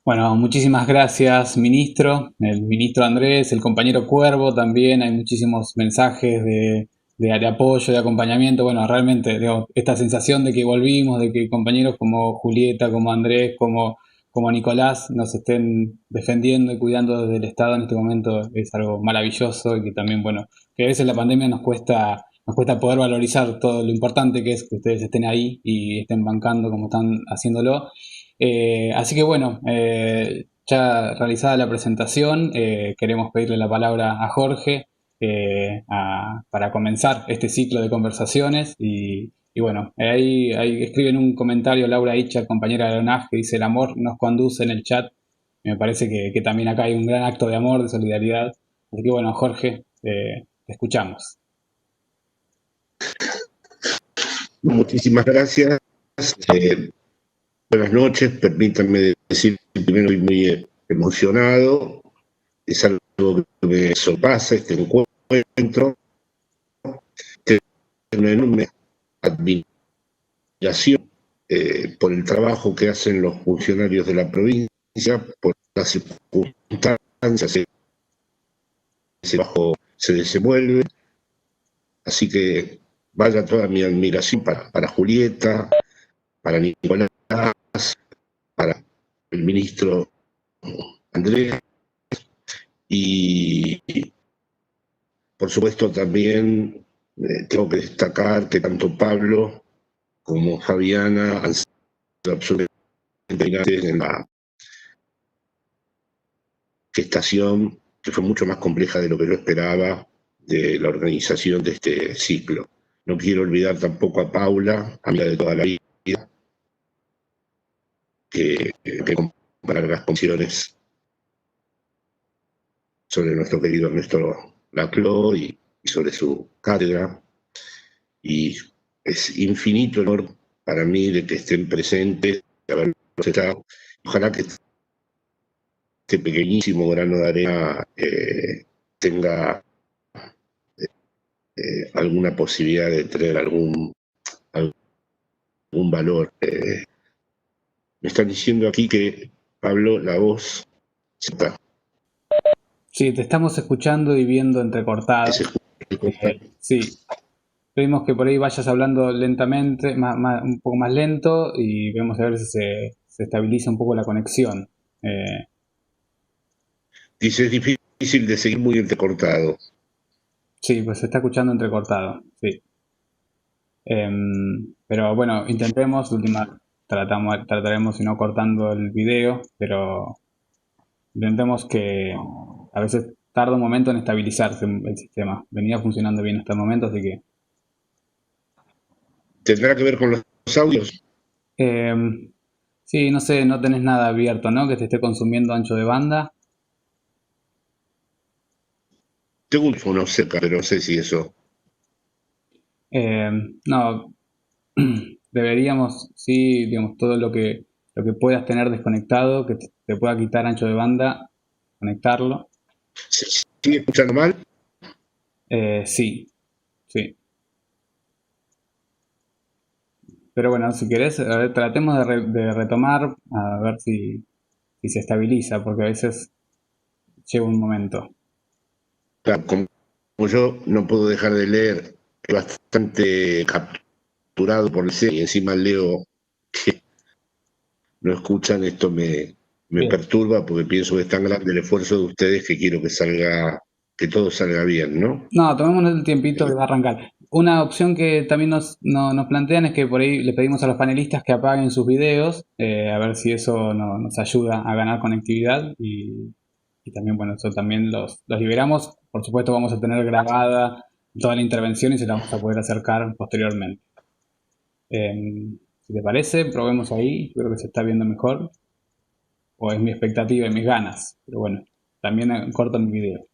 Bueno, muchísimas gracias, ministro, el ministro Andrés, el compañero Cuervo también. Hay muchísimos mensajes de apoyo, de acompañamiento. Bueno, realmente, digo, esta sensación de que volvimos, de que compañeros como Julieta, como Andrés, como Nicolás nos estén defendiendo y cuidando desde el Estado en este momento es algo maravilloso, y que también, bueno, que a veces la pandemia nos cuesta poder valorizar todo lo importante que es que ustedes estén ahí y estén bancando como están haciéndolo. Así que bueno, ya realizada la presentación, queremos pedirle la palabra a Jorge para comenzar este ciclo de conversaciones. Y bueno, ahí escriben un comentario Laura Icha, compañera de ONAG, que dice: el amor nos conduce, en el chat. Me parece que también acá hay un gran acto de amor, de solidaridad. Así que bueno, Jorge, te escuchamos. Muchísimas gracias. Buenas noches. Permítanme decir que primero estoy muy emocionado. Es algo que me sorpasa este encuentro. Tengo una enorme admiración por el trabajo que hacen los funcionarios de la provincia, por las circunstancias que ese trabajo se desenvuelve. Así que vaya toda mi admiración para Julieta, para Nicolás, para el ministro Andrés, y por supuesto también tengo que destacar que tanto Pablo como Fabiana han sido absolutamente brillantes en la gestación, que fue mucho más compleja de lo que yo esperaba, de la organización de este ciclo. No quiero olvidar tampoco a Paula, amiga de toda la vida, que comparar las condiciones sobre nuestro querido Ernesto Laclau y sobre su cátedra. Y es infinito el honor para mí de que estén presentes, de haberlos estado. Ojalá que este pequeñísimo grano de arena tenga alguna posibilidad de tener algún valor Me están diciendo aquí que, Pablo, la voz está. Sí, te estamos escuchando y viendo entrecortado. Sí, pedimos que por ahí vayas hablando lentamente, un poco más lento, y vemos a ver si se estabiliza un poco la conexión. Dice, es difícil de seguir muy entrecortado. Sí, pues se está escuchando entrecortado, sí. Pero bueno, intentemos, de última, trataremos si no cortando el video, pero intentemos que a veces tarda un momento en estabilizarse el sistema. Venía funcionando bien hasta el momento, así que... ¿Tendrá que ver con los audios? Sí, no sé, no tenés nada abierto, ¿no? Que te esté consumiendo ancho de banda. Tengo un teléfono cerca, pero no sé si eso... No, deberíamos, sí, digamos, todo lo que puedas tener desconectado, que te pueda quitar ancho de banda, conectarlo. ¿Se sigue escuchando mal? Sí, sí. Pero bueno, si querés, a ver, tratemos de retomar, a ver si se estabiliza, porque a veces lleva un momento. Claro, como yo no puedo dejar de leer, es bastante capturado por el C, y encima leo que no escuchan, esto me Bien. perturba porque pienso que es tan grande el esfuerzo de ustedes que quiero que todo salga bien, ¿no? No, tomémonos el tiempito que va a arrancar. Una opción que también nos plantean es que por ahí le pedimos a los panelistas que apaguen sus videos, a ver si eso nos ayuda a ganar conectividad y también, bueno, eso también los liberamos. Por supuesto vamos a tener grabada toda la intervención y se la vamos a poder acercar posteriormente. Si te parece, probemos ahí, creo que se está viendo mejor, o es mi expectativa y mis ganas, pero bueno, también corto mi video.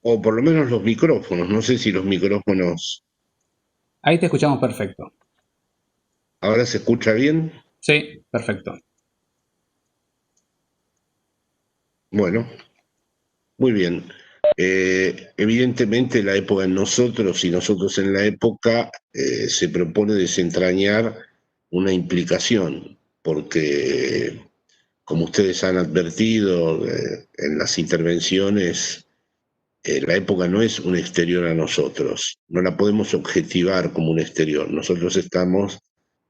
O por lo menos los micrófonos, no sé si los micrófonos... Ahí te escuchamos perfecto. ¿Ahora se escucha bien? Sí, perfecto. Bueno, muy bien. Evidentemente la época en nosotros y nosotros en la época se propone desentrañar una implicación, porque como ustedes han advertido en las intervenciones, la época no es un exterior a nosotros, no la podemos objetivar como un exterior, nosotros estamos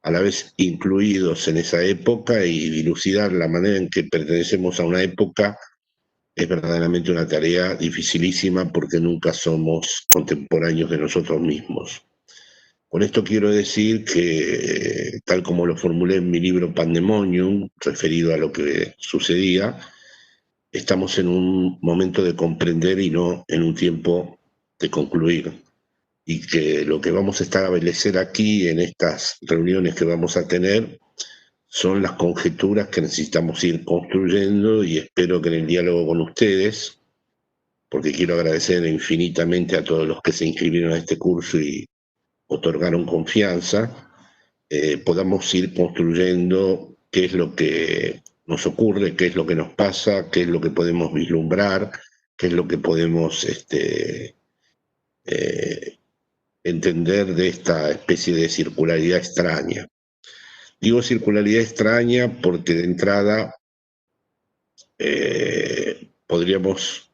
a la vez incluidos en esa época y dilucidar la manera en que pertenecemos a una época es verdaderamente una tarea dificilísima porque nunca somos contemporáneos de nosotros mismos. Con esto quiero decir que, tal como lo formulé en mi libro Pandemonium, referido a lo que sucedía, estamos en un momento de comprender y no en un tiempo de concluir. Y que lo que vamos a establecer aquí en estas reuniones que vamos a tener son las conjeturas que necesitamos ir construyendo y espero que en el diálogo con ustedes, porque quiero agradecer infinitamente a todos los que se inscribieron a este curso y otorgaron confianza, podamos ir construyendo qué es lo que nos ocurre, qué es lo que nos pasa, qué es lo que podemos vislumbrar, qué es lo que podemos entender de esta especie de circularidad extraña. Digo circularidad extraña porque de entrada podríamos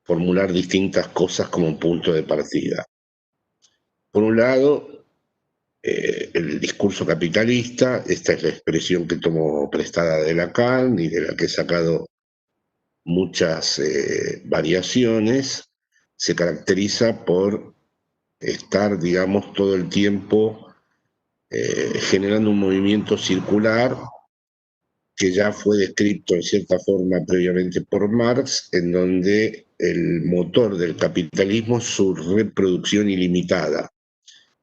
formular distintas cosas como punto de partida. Por un lado, el discurso capitalista, esta es la expresión que tomo prestada de Lacan y de la que he sacado muchas variaciones, se caracteriza por estar, digamos, todo el tiempo generando un movimiento circular que ya fue descrito en cierta forma previamente por Marx, en donde el motor del capitalismo es su reproducción ilimitada.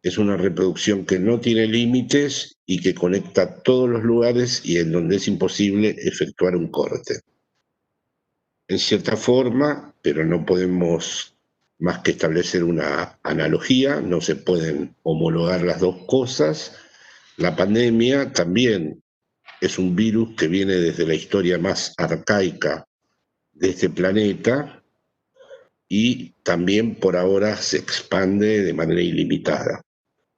Es una reproducción que no tiene límites y que conecta todos los lugares y en donde es imposible efectuar un corte. En cierta forma, pero no podemos más que establecer una analogía, no se pueden homologar las dos cosas. La pandemia también es un virus que viene desde la historia más arcaica de este planeta y también por ahora se expande de manera ilimitada.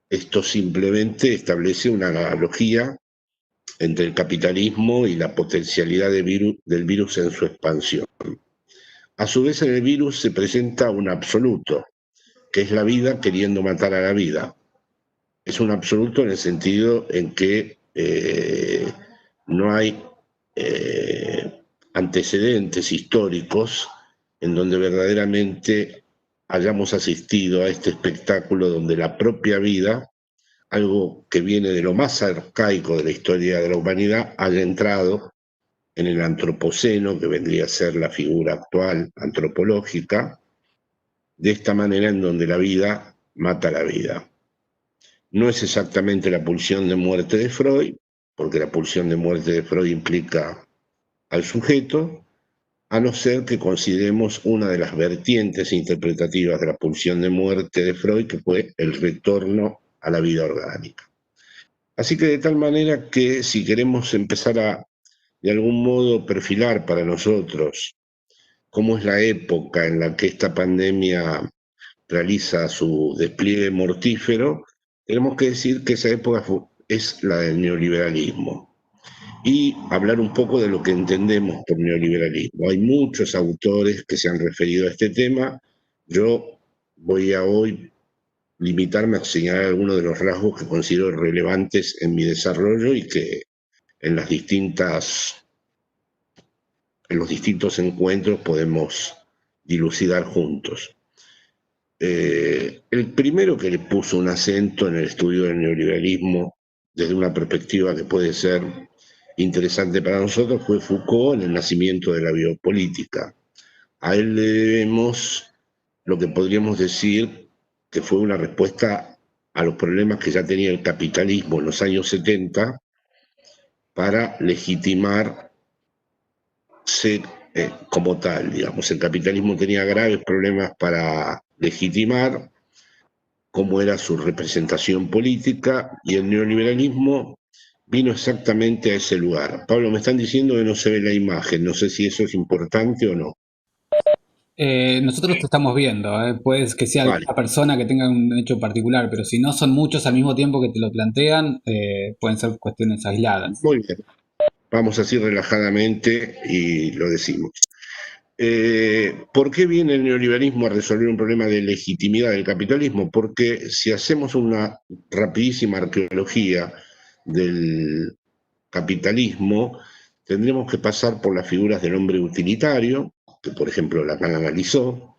Esto simplemente establece una analogía entre el capitalismo y la potencialidad del virus en su expansión. A su vez, en el virus se presenta un absoluto, que es la vida queriendo matar a la vida. Es un absoluto en el sentido en que no hay antecedentes históricos en donde verdaderamente hayamos asistido a este espectáculo donde la propia vida, algo que viene de lo más arcaico de la historia de la humanidad, haya entrado en el antropoceno, que vendría a ser la figura actual antropológica, de esta manera en donde la vida mata a la vida. No es exactamente la pulsión de muerte de Freud, porque la pulsión de muerte de Freud implica al sujeto, a no ser que consideremos una de las vertientes interpretativas de la pulsión de muerte de Freud, que fue el retorno a la vida orgánica. Así que de tal manera que si queremos empezar a, de algún modo, perfilar para nosotros cómo es la época en la que esta pandemia realiza su despliegue mortífero, tenemos que decir que esa época es la del neoliberalismo. Y hablar un poco de lo que entendemos por neoliberalismo. Hay muchos autores que se han referido a este tema. Yo voy a hoy limitarme a señalar algunos de los rasgos que considero relevantes en mi desarrollo y que en los distintos encuentros podemos dilucidar juntos. El primero que le puso un acento en el estudio del neoliberalismo desde una perspectiva que puede ser interesante para nosotros fue Foucault en el nacimiento de la biopolítica. A él le debemos lo que podríamos decir que fue una respuesta a los problemas que ya tenía el capitalismo en los años 70 para legitimar ser como tal, digamos. El capitalismo tenía graves problemas para legitimar cómo era su representación política y el neoliberalismo vino exactamente a ese lugar. Pablo, me están diciendo que no se ve la imagen, no sé si eso es importante o no. Nosotros te estamos viendo, puede que sea Vale. alguna persona que tenga un hecho particular, pero si no son muchos al mismo tiempo que te lo plantean, pueden ser cuestiones aisladas. Muy bien, vamos así relajadamente y lo decimos. ¿Por qué viene el neoliberalismo a resolver un problema de legitimidad del capitalismo? Porque si hacemos una rapidísima arqueología del capitalismo, tendremos que pasar por las figuras del hombre utilitario, que por ejemplo Lacan analizó,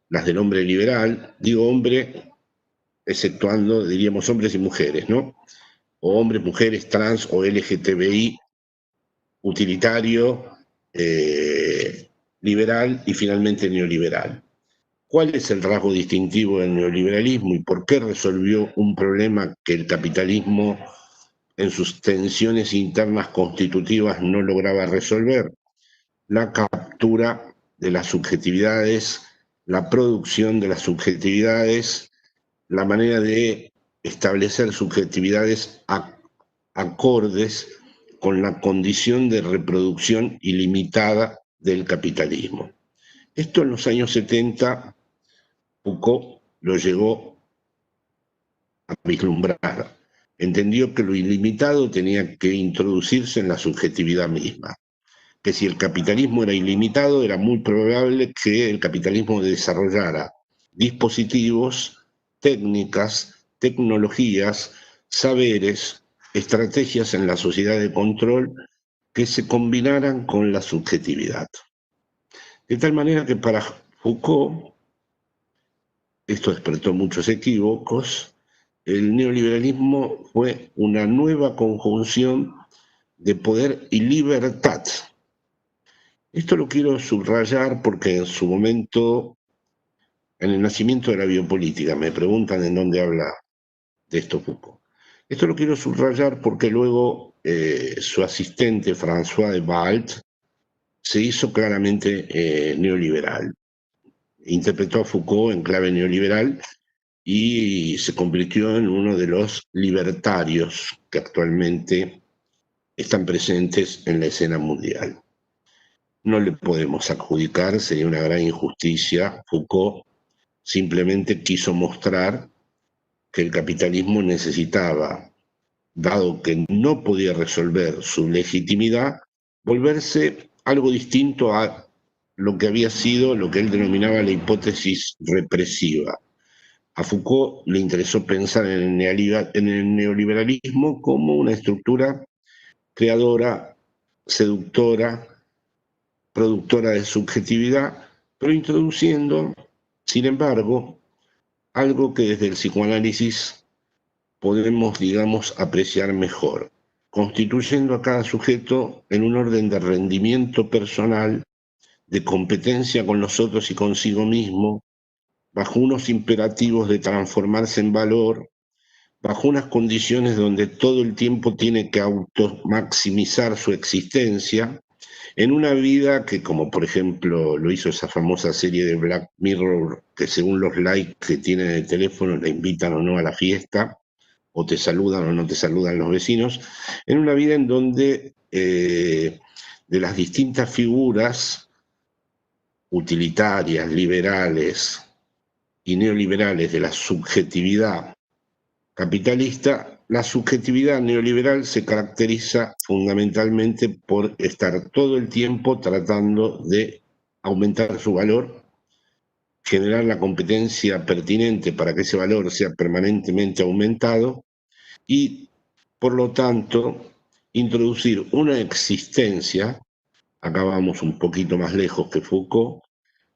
las del hombre liberal, digo hombre exceptuando, diríamos, hombres y mujeres, ¿no? O hombres, mujeres, trans o LGTBI, utilitario, liberal y finalmente neoliberal. ¿Cuál es el rasgo distintivo del neoliberalismo y por qué resolvió un problema que el capitalismo en sus tensiones internas constitutivas no lograba resolver? La captura de las subjetividades, la producción de las subjetividades, la manera de establecer subjetividades acordes con la condición de reproducción ilimitada del capitalismo. Esto en los años 70 Foucault lo llegó a vislumbrar. Entendió que lo ilimitado tenía que introducirse en la subjetividad misma, que si el capitalismo era ilimitado era muy probable que el capitalismo desarrollara dispositivos, técnicas, tecnologías, saberes, estrategias en la sociedad de control que se combinaran con la subjetividad. De tal manera que para Foucault, esto despertó muchos equívocos, el neoliberalismo fue una nueva conjunción de poder y libertad. Esto lo quiero subrayar porque en su momento, en el nacimiento de la biopolítica, me preguntan en dónde habla de esto Foucault. Esto lo quiero subrayar porque luego su asistente François de Waal se hizo claramente neoliberal. Interpretó a Foucault en clave neoliberal y se convirtió en uno de los libertarios que actualmente están presentes en la escena mundial. No le podemos adjudicar, sería una gran injusticia. Foucault simplemente quiso mostrar que el capitalismo necesitaba dado que no podía resolver su legitimidad, volverse algo distinto a lo que había sido lo que él denominaba la hipótesis represiva. A Foucault le interesó pensar en el neoliberalismo como una estructura creadora, seductora, productora de subjetividad, pero introduciendo, sin embargo, algo que desde el psicoanálisis podemos, digamos, apreciar mejor, constituyendo a cada sujeto en un orden de rendimiento personal, de competencia con los otros y consigo mismo, bajo unos imperativos de transformarse en valor, bajo unas condiciones donde todo el tiempo tiene que automaximizar su existencia, en una vida que, como por ejemplo lo hizo esa famosa serie de Black Mirror, que según los likes que tiene en el teléfono le invitan o no a la fiesta, o te saludan o no te saludan los vecinos, en una vida en donde de las distintas figuras utilitarias, liberales y neoliberales de la subjetividad capitalista, la subjetividad neoliberal se caracteriza fundamentalmente por estar todo el tiempo tratando de aumentar su valor, generar la competencia pertinente para que ese valor sea permanentemente aumentado y, por lo tanto, introducir una existencia, acá vamos un poquito más lejos que Foucault,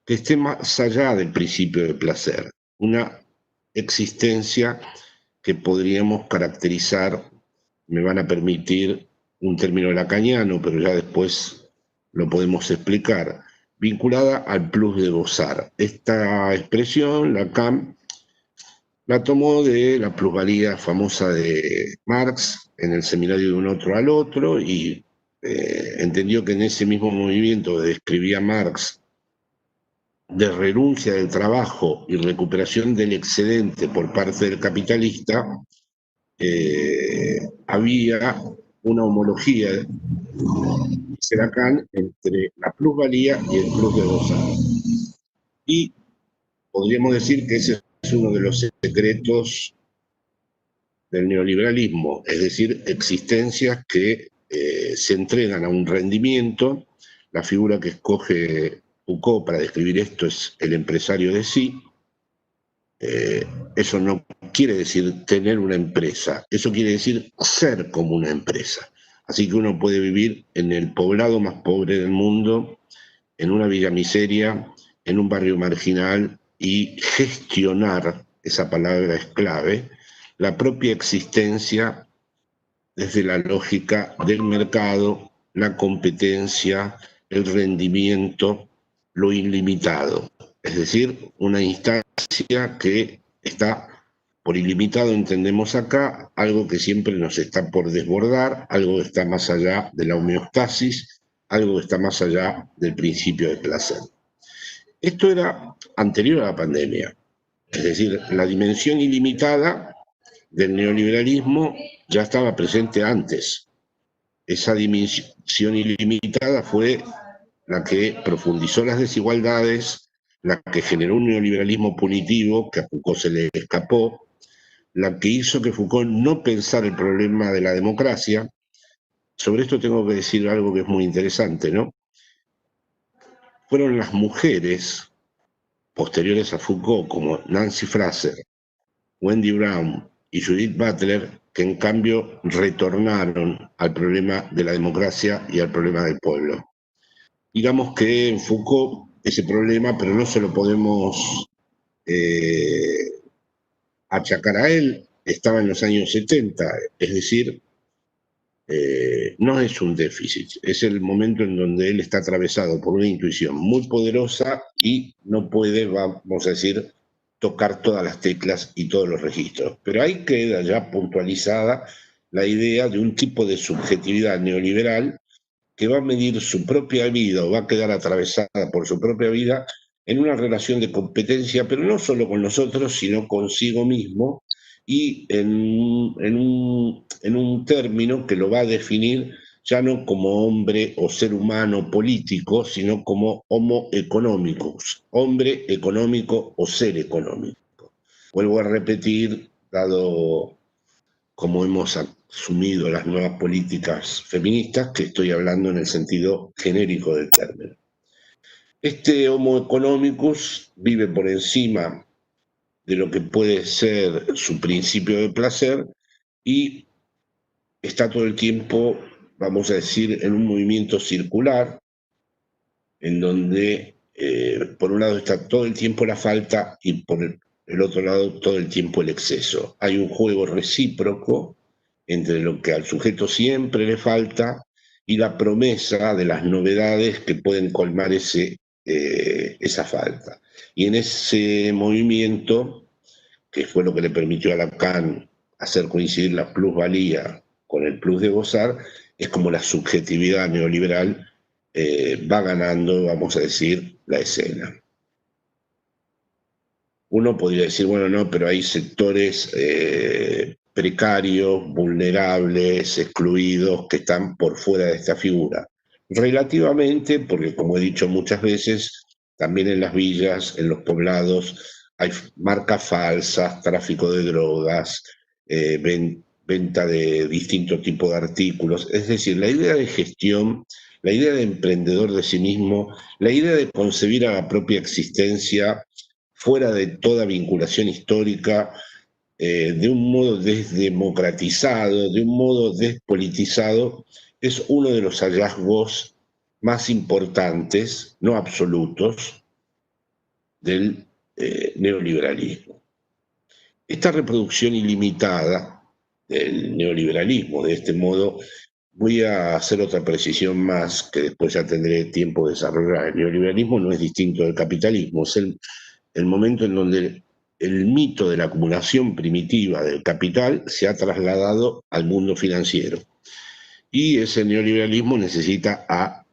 que esté más allá del principio de placer, una existencia que podríamos caracterizar, me van a permitir un término lacaniano, pero ya después lo podemos explicar, vinculada al plus de gozar. Esta expresión, Lacan, la tomó de la plusvalía famosa de Marx en el seminario de un otro al otro y entendió que en ese mismo movimiento que describía Marx de renuncia del trabajo y recuperación del excedente por parte del capitalista, había una homología, dice Lacan, entre la plusvalía y el plus de gozar. Y podríamos decir que ese es uno de los secretos del neoliberalismo, es decir, existencias que se entregan a un rendimiento. La figura que escoge Foucault para describir esto es el empresario de sí. Eso no quiere decir tener una empresa, eso quiere decir ser como una empresa. Así que uno puede vivir en el poblado más pobre del mundo, en una villa miseria, en un barrio marginal y gestionar, esa palabra es clave, la propia existencia desde la lógica del mercado, la competencia, el rendimiento, lo ilimitado. Es decir, una instancia que está por ilimitado, entendemos acá, algo que siempre nos está por desbordar, algo que está más allá de la homeostasis, algo que está más allá del principio de placer. Esto era anterior a la pandemia, es decir, la dimensión ilimitada del neoliberalismo ya estaba presente antes. Esa dimensión ilimitada fue la que profundizó las desigualdades, la que generó un neoliberalismo punitivo que a Foucault se le escapó, la que hizo que Foucault no pensara el problema de la democracia. Sobre esto tengo que decir algo que es muy interesante, ¿no? Fueron las mujeres posteriores a Foucault, como Nancy Fraser, Wendy Brown y Judith Butler, que en cambio retornaron al problema de la democracia y al problema del pueblo. Digamos que en Foucault ese problema, pero no se lo podemos achacar a él, estaba en los años 70, es decir, no es un déficit, es el momento en donde él está atravesado por una intuición muy poderosa y no puede, vamos a decir, tocar todas las teclas y todos los registros. Pero ahí queda ya puntualizada la idea de un tipo de subjetividad neoliberal que va a medir su propia vida o va a quedar atravesada por su propia vida en una relación de competencia, pero no solo con nosotros, sino consigo mismo, y en un término que lo va a definir ya no como hombre o ser humano político, sino como homo economicus, hombre económico o ser económico. Vuelvo a repetir, dado como hemos sumido a las nuevas políticas feministas, que estoy hablando en el sentido genérico del término. Este Homo economicus vive por encima de lo que puede ser su principio de placer y está todo el tiempo, vamos a decir, en un movimiento circular, en donde por un lado está todo el tiempo la falta y por el otro lado todo el tiempo el exceso. Hay un juego recíproco entre lo que al sujeto siempre le falta y la promesa de las novedades que pueden colmar esa falta. Y en ese movimiento, que fue lo que le permitió a Lacan hacer coincidir la plusvalía con el plus de gozar, es como la subjetividad neoliberal va ganando, vamos a decir, la escena. Uno podría decir, bueno, no, pero hay sectores precarios, vulnerables, excluidos, que están por fuera de esta figura. Relativamente, porque como he dicho muchas veces, también en las villas, en los poblados, hay marcas falsas, tráfico de drogas, venta de distintos tipos de artículos. Es decir, la idea de gestión, la idea de emprendedor de sí mismo, la idea de concebir a la propia existencia fuera de toda vinculación histórica, de un modo desdemocratizado, de un modo despolitizado, es uno de los hallazgos más importantes, no absolutos, del neoliberalismo. Esta reproducción ilimitada del neoliberalismo, de este modo, voy a hacer otra precisión más que después ya tendré tiempo de desarrollar. El neoliberalismo no es distinto del capitalismo, es el momento en donde el mito de la acumulación primitiva del capital se ha trasladado al mundo financiero. Y ese neoliberalismo necesita a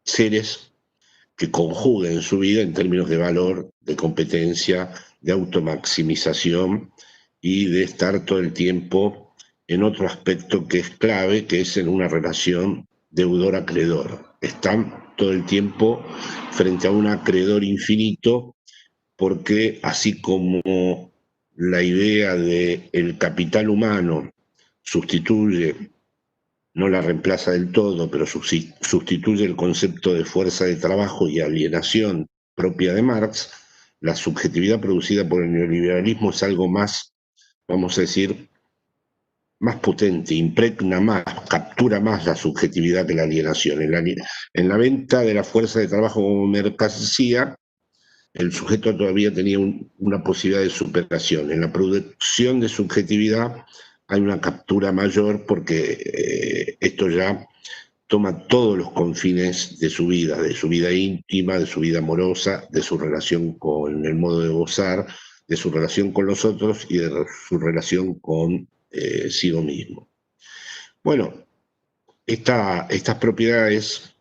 seres que conjuguen su vida en términos de valor, de competencia, de automaximización y de estar todo el tiempo en otro aspecto que es clave, que es en una relación deudor-acreedor. Están todo el tiempo frente a un acreedor infinito, porque así como la idea del capital humano sustituye, no la reemplaza del todo, pero sustituye el concepto de fuerza de trabajo y alienación propia de Marx, la subjetividad producida por el neoliberalismo es algo más, vamos a decir, más potente, impregna más, captura más la subjetividad que la alienación. En la venta de la fuerza de trabajo como mercancía, el sujeto todavía tenía una posibilidad de superación. En la producción de subjetividad hay una captura mayor porque esto ya toma todos los confines de su vida íntima, de su vida amorosa, de su relación con el modo de gozar, de su relación con los otros y de su relación con sí mismo. Bueno, estas propiedades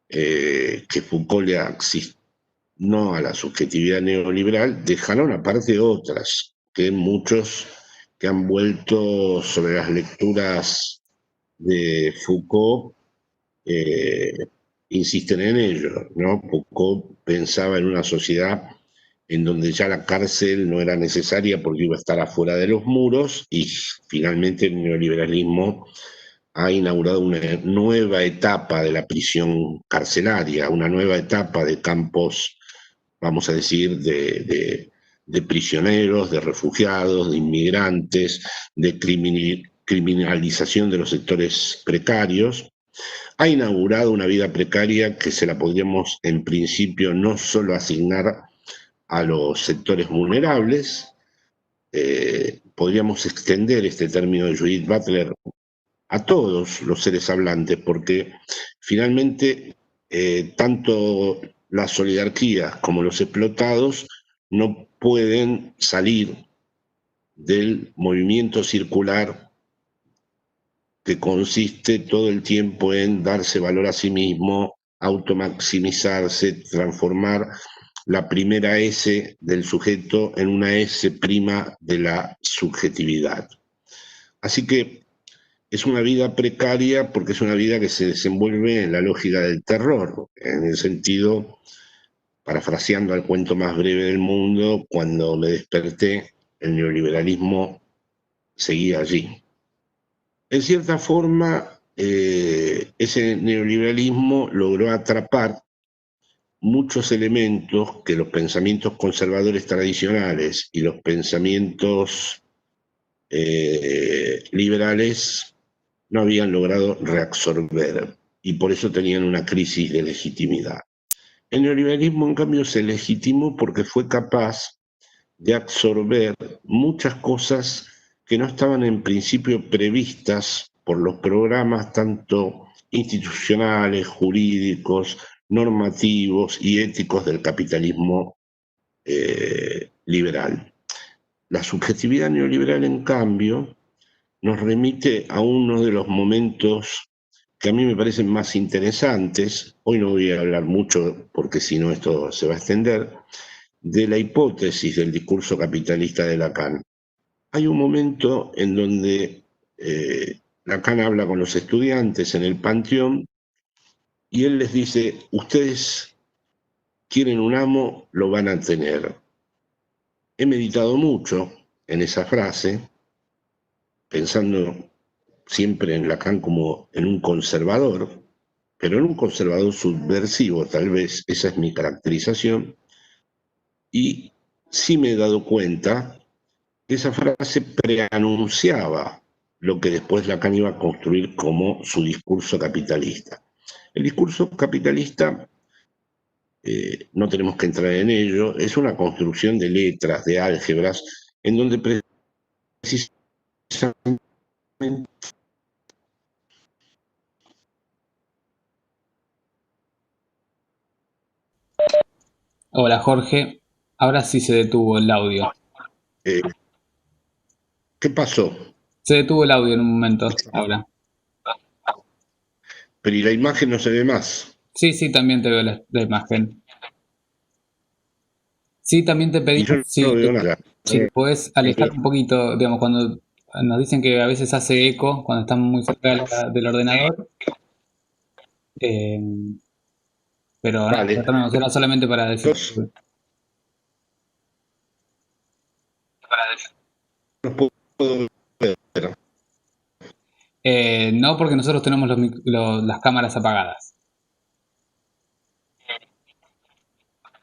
que Foucault le asignó a la subjetividad neoliberal dejaron aparte otras que muchos que han vuelto sobre las lecturas de Foucault insisten en ello, ¿no? Foucault pensaba en una sociedad en donde ya la cárcel no era necesaria porque iba a estar afuera de los muros, y finalmente el neoliberalismo ha inaugurado una nueva etapa de la prisión carcelaria, una nueva etapa de campos, vamos a decir, de prisioneros, de refugiados, de inmigrantes, de criminalización de los sectores precarios. Ha inaugurado una vida precaria que se la podríamos en principio no solo asignar a los sectores vulnerables, podríamos extender este término de Judith Butler a todos los seres hablantes, porque finalmente tanto las oligarquías como los explotados no pueden salir del movimiento circular que consiste todo el tiempo en darse valor a sí mismo, automaximizarse, transformar la primera S del sujeto en una S prima de la subjetividad. Así que es una vida precaria porque es una vida que se desenvuelve en la lógica del terror, en el sentido, parafraseando al cuento más breve del mundo, cuando me desperté, el neoliberalismo seguía allí. En cierta forma, ese neoliberalismo logró atrapar muchos elementos que los pensamientos conservadores tradicionales y los pensamientos liberales no habían logrado reabsorber, y por eso tenían una crisis de legitimidad. El neoliberalismo, en cambio, se legitimó porque fue capaz de absorber muchas cosas que no estaban en principio previstas por los programas tanto institucionales, jurídicos, normativos y éticos del capitalismo liberal. La subjetividad neoliberal, en cambio, nos remite a uno de los momentos que a mí me parecen más interesantes. Hoy no voy a hablar mucho, porque si no esto se va a extender, de la hipótesis del discurso capitalista de Lacan. Hay un momento en donde Lacan habla con los estudiantes en el Panteón y él les dice: ustedes quieren un amo, lo van a tener. He meditado mucho en esa frase, pensando siempre en Lacan como en un conservador, pero en un conservador subversivo, tal vez, esa es mi caracterización, y sí me he dado cuenta que esa frase preanunciaba lo que después Lacan iba a construir como su discurso capitalista. El discurso capitalista, no tenemos que entrar en ello, es una construcción de letras, de álgebras, en donde precisamente Hola Jorge, ahora sí se detuvo el audio. ¿qué pasó? Se detuvo el audio en un momento, ahora. Pero y la imagen no se ve más. Sí, sí, también te veo la imagen. Sí, también te Y pedimos yo no si veo nada. te puedes alejar un poquito, digamos, cuando nos dicen que a veces hace eco cuando estamos muy cerca del ordenador. Pero nada, Vale. tratamos, era solamente para decir. No puedo ver. No, porque nosotros tenemos las cámaras apagadas.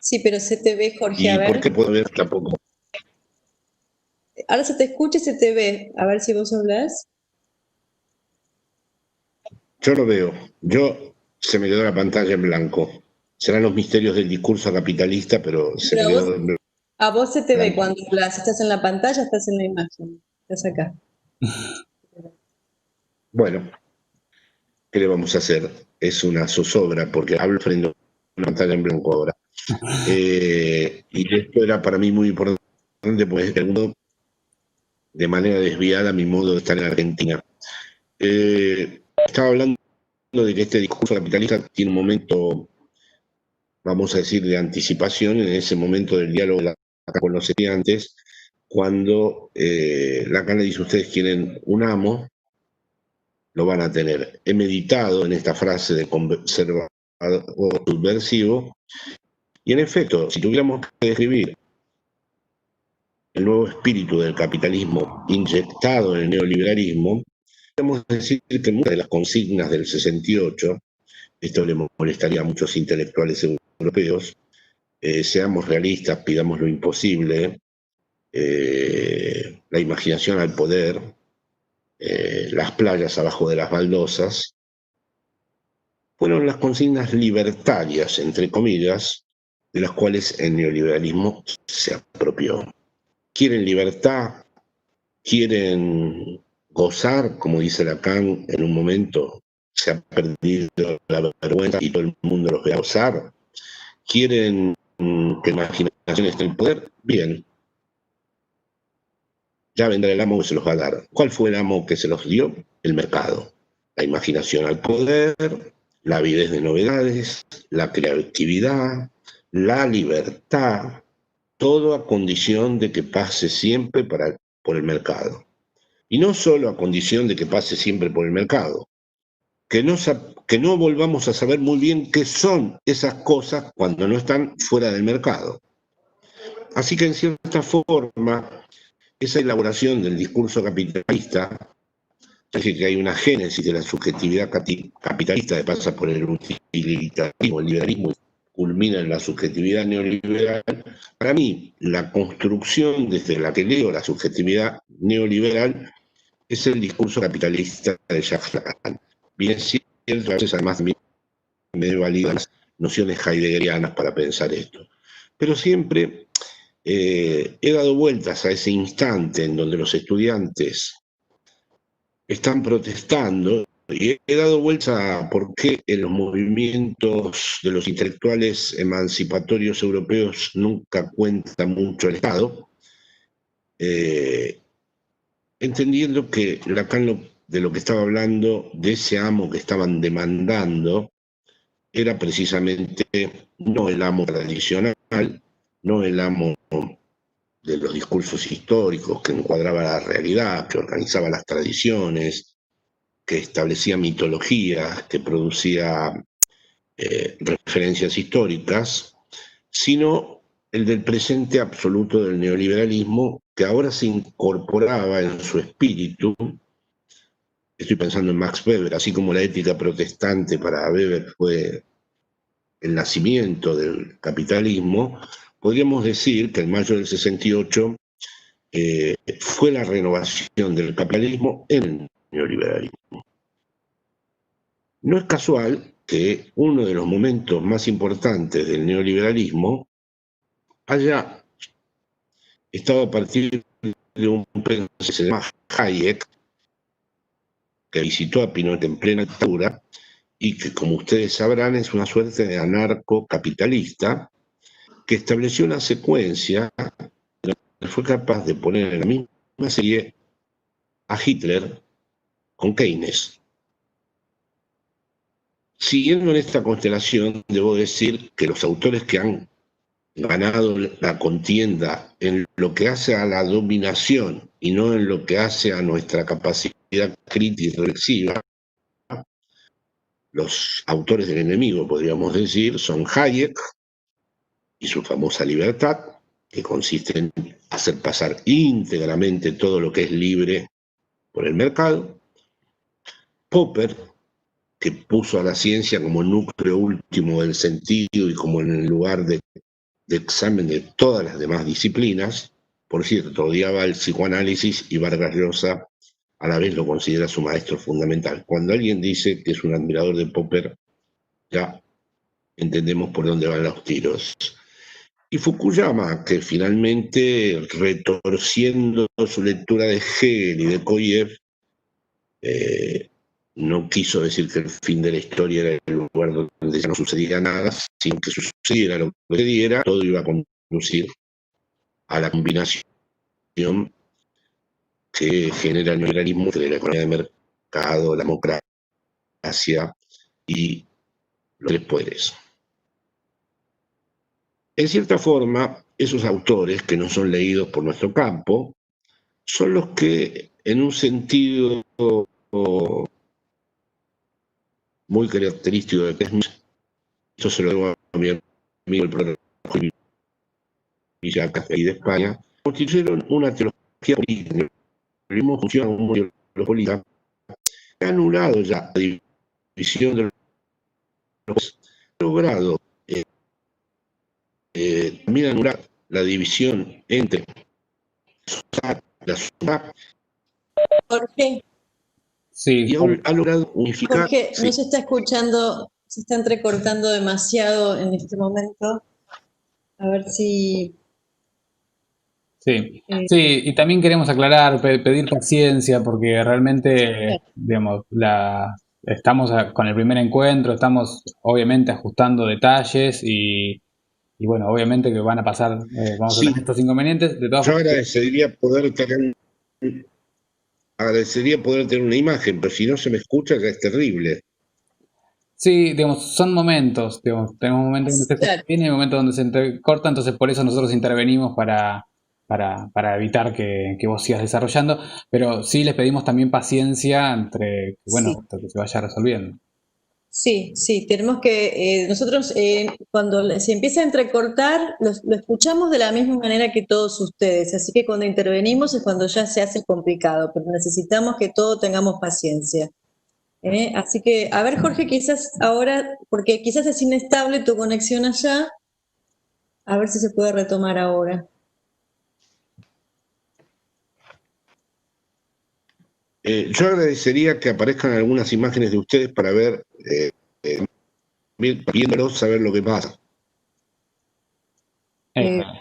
Sí, pero se te ve, Jorge, ¿Y a por ver. qué puedo ver tampoco? Ahora se te escucha y se te ve. A ver si vos hablas. Yo lo veo. Se me quedó la pantalla en blanco. Serán los misterios del discurso capitalista, pero se me Pero quedó en blanco. a vos se te ve cuando hablas. Estás en la pantalla, estás en la imagen. Estás acá. Bueno, ¿qué le vamos a hacer? Es una zozobra, porque hablo frente a una pantalla en blanco ahora. Y esto era para mí muy importante, porque de manera desviada mi modo de estar en Argentina. Estaba hablando de que este discurso capitalista tiene un momento, vamos a decir, de anticipación en ese momento del diálogo con los estudiantes, cuando Lacan le dice: ustedes quieren un amo, lo van a tener. He meditado en esta frase de conservador subversivo, y en efecto, si tuviéramos que describir el nuevo espíritu del capitalismo inyectado en el neoliberalismo, podemos decir que muchas de las consignas del 68, esto le molestaría a muchos intelectuales europeos, seamos realistas, pidamos lo imposible, la imaginación al poder, las playas abajo de las baldosas, fueron las consignas libertarias, entre comillas, de las cuales el neoliberalismo se apropió. Quieren libertad, quieren gozar, como dice Lacan en un momento, se ha perdido la vergüenza y todo el mundo los ve a gozar. Quieren que la imaginación esté en el poder, bien. Ya vendrá el amo que se los va a dar. ¿Cuál fue el amo que se los dio? El mercado. La imaginación al poder, la avidez de novedades, la creatividad, la libertad, todo a condición de que pase siempre por el mercado. Y no solo a condición de que pase siempre por el mercado, que no volvamos a saber muy bien qué son esas cosas cuando no están fuera del mercado. Así que en cierta forma, esa elaboración del discurso capitalista Parece que hay una génesis de la subjetividad capitalista que pasa por el utilitarismo, el liberalismo, y culmina en la subjetividad neoliberal. Para mí, la construcción desde la que leo la subjetividad neoliberal es el discurso capitalista de Jacques Lacan. Bien cierto, a veces además me validan las nociones heideggerianas para pensar esto. Pero siempre he dado vueltas a ese instante en donde los estudiantes están protestando y he dado vueltas a por qué en los movimientos de los intelectuales emancipatorios europeos nunca cuenta mucho el Estado, entendiendo que Lacan de lo que estaba hablando, de ese amo que estaban demandando, era precisamente no el amo tradicional, no el amo de los discursos históricos que encuadraba la realidad, que organizaba las tradiciones, que establecía mitologías, que producía referencias históricas, sino el del presente absoluto del neoliberalismo, que ahora se incorporaba en su espíritu. Estoy pensando en Max Weber, así como la ética protestante para Weber fue el nacimiento del capitalismo, podríamos decir que en mayo del 68 fue la renovación del capitalismo en el neoliberalismo. No es casual que uno de los momentos más importantes del neoliberalismo haya estado a partir de un pensamiento que se llama Hayek, que visitó a Pinochet en plena dictadura y que, como ustedes sabrán, es una suerte de anarcocapitalista que estableció una secuencia que fue capaz de poner en la misma serie a Hitler con Keynes. Siguiendo en esta constelación, debo decir que los autores que han ganado la contienda en lo que hace a la dominación y no en lo que hace a nuestra capacidad crítica y reflexiva, los autores del enemigo, podríamos decir, son Hayek y su famosa libertad, que consiste en hacer pasar íntegramente todo lo que es libre por el mercado. Popper, que puso a la ciencia como núcleo último del sentido y como en el lugar de examen de todas las demás disciplinas. Por cierto, odiaba el psicoanálisis y Vargas Llosa a la vez lo considera su maestro fundamental. Cuando alguien dice que es un admirador de Popper, ya entendemos por dónde van los tiros. Y Fukuyama, que finalmente, retorciendo su lectura de Hegel y de Koyev, no quiso decir que el fin de la historia era el lugar donde ya no sucedía nada, sin que sucediera lo que sucediera, todo iba a conducir a la combinación que genera el neoliberalismo de la economía de mercado, la democracia y los tres poderes. En cierta forma, esos autores que no son leídos por nuestro campo son los que, en un sentido muy característico de Kesmis, esto se lo debo a mi amigo el profesor Villa y de España, constituyeron una teología política. El mismo funciona como un modelo político que ha anulado ya la división de los logrado también anular la división entre la sociedad Jorge, Sí, y ha logrado unificar. Jorge, Sí. no se está escuchando, se está entrecortando demasiado en este momento. A ver si... sí, sí, y también queremos aclarar, pedir paciencia, porque realmente, digamos, estamos con el primer encuentro, estamos obviamente ajustando detalles y bueno, obviamente que van a pasar, vamos a Sí. tener estos inconvenientes. De todas Yo formas, agradecería poder tener una imagen, pero si no se me escucha ya es terrible. sí, digamos, son momentos, digamos, tenemos momentos donde se escucha bien y momentos donde se entrecorta, entonces por eso nosotros intervenimos para evitar que vos sigas desarrollando, pero sí les pedimos también paciencia entre, bueno, Sí. hasta que se vaya resolviendo. Sí, sí, tenemos que, nosotros cuando se empieza a entrecortar, lo escuchamos de la misma manera que todos ustedes, así que cuando intervenimos es cuando ya se hace complicado, pero necesitamos que todos tengamos paciencia. Así que, a ver, Jorge, quizás ahora, porque quizás es inestable tu conexión allá, a ver si se puede retomar ahora. Yo agradecería que aparezcan algunas imágenes de ustedes para ver, viéndolos, saber lo que pasa.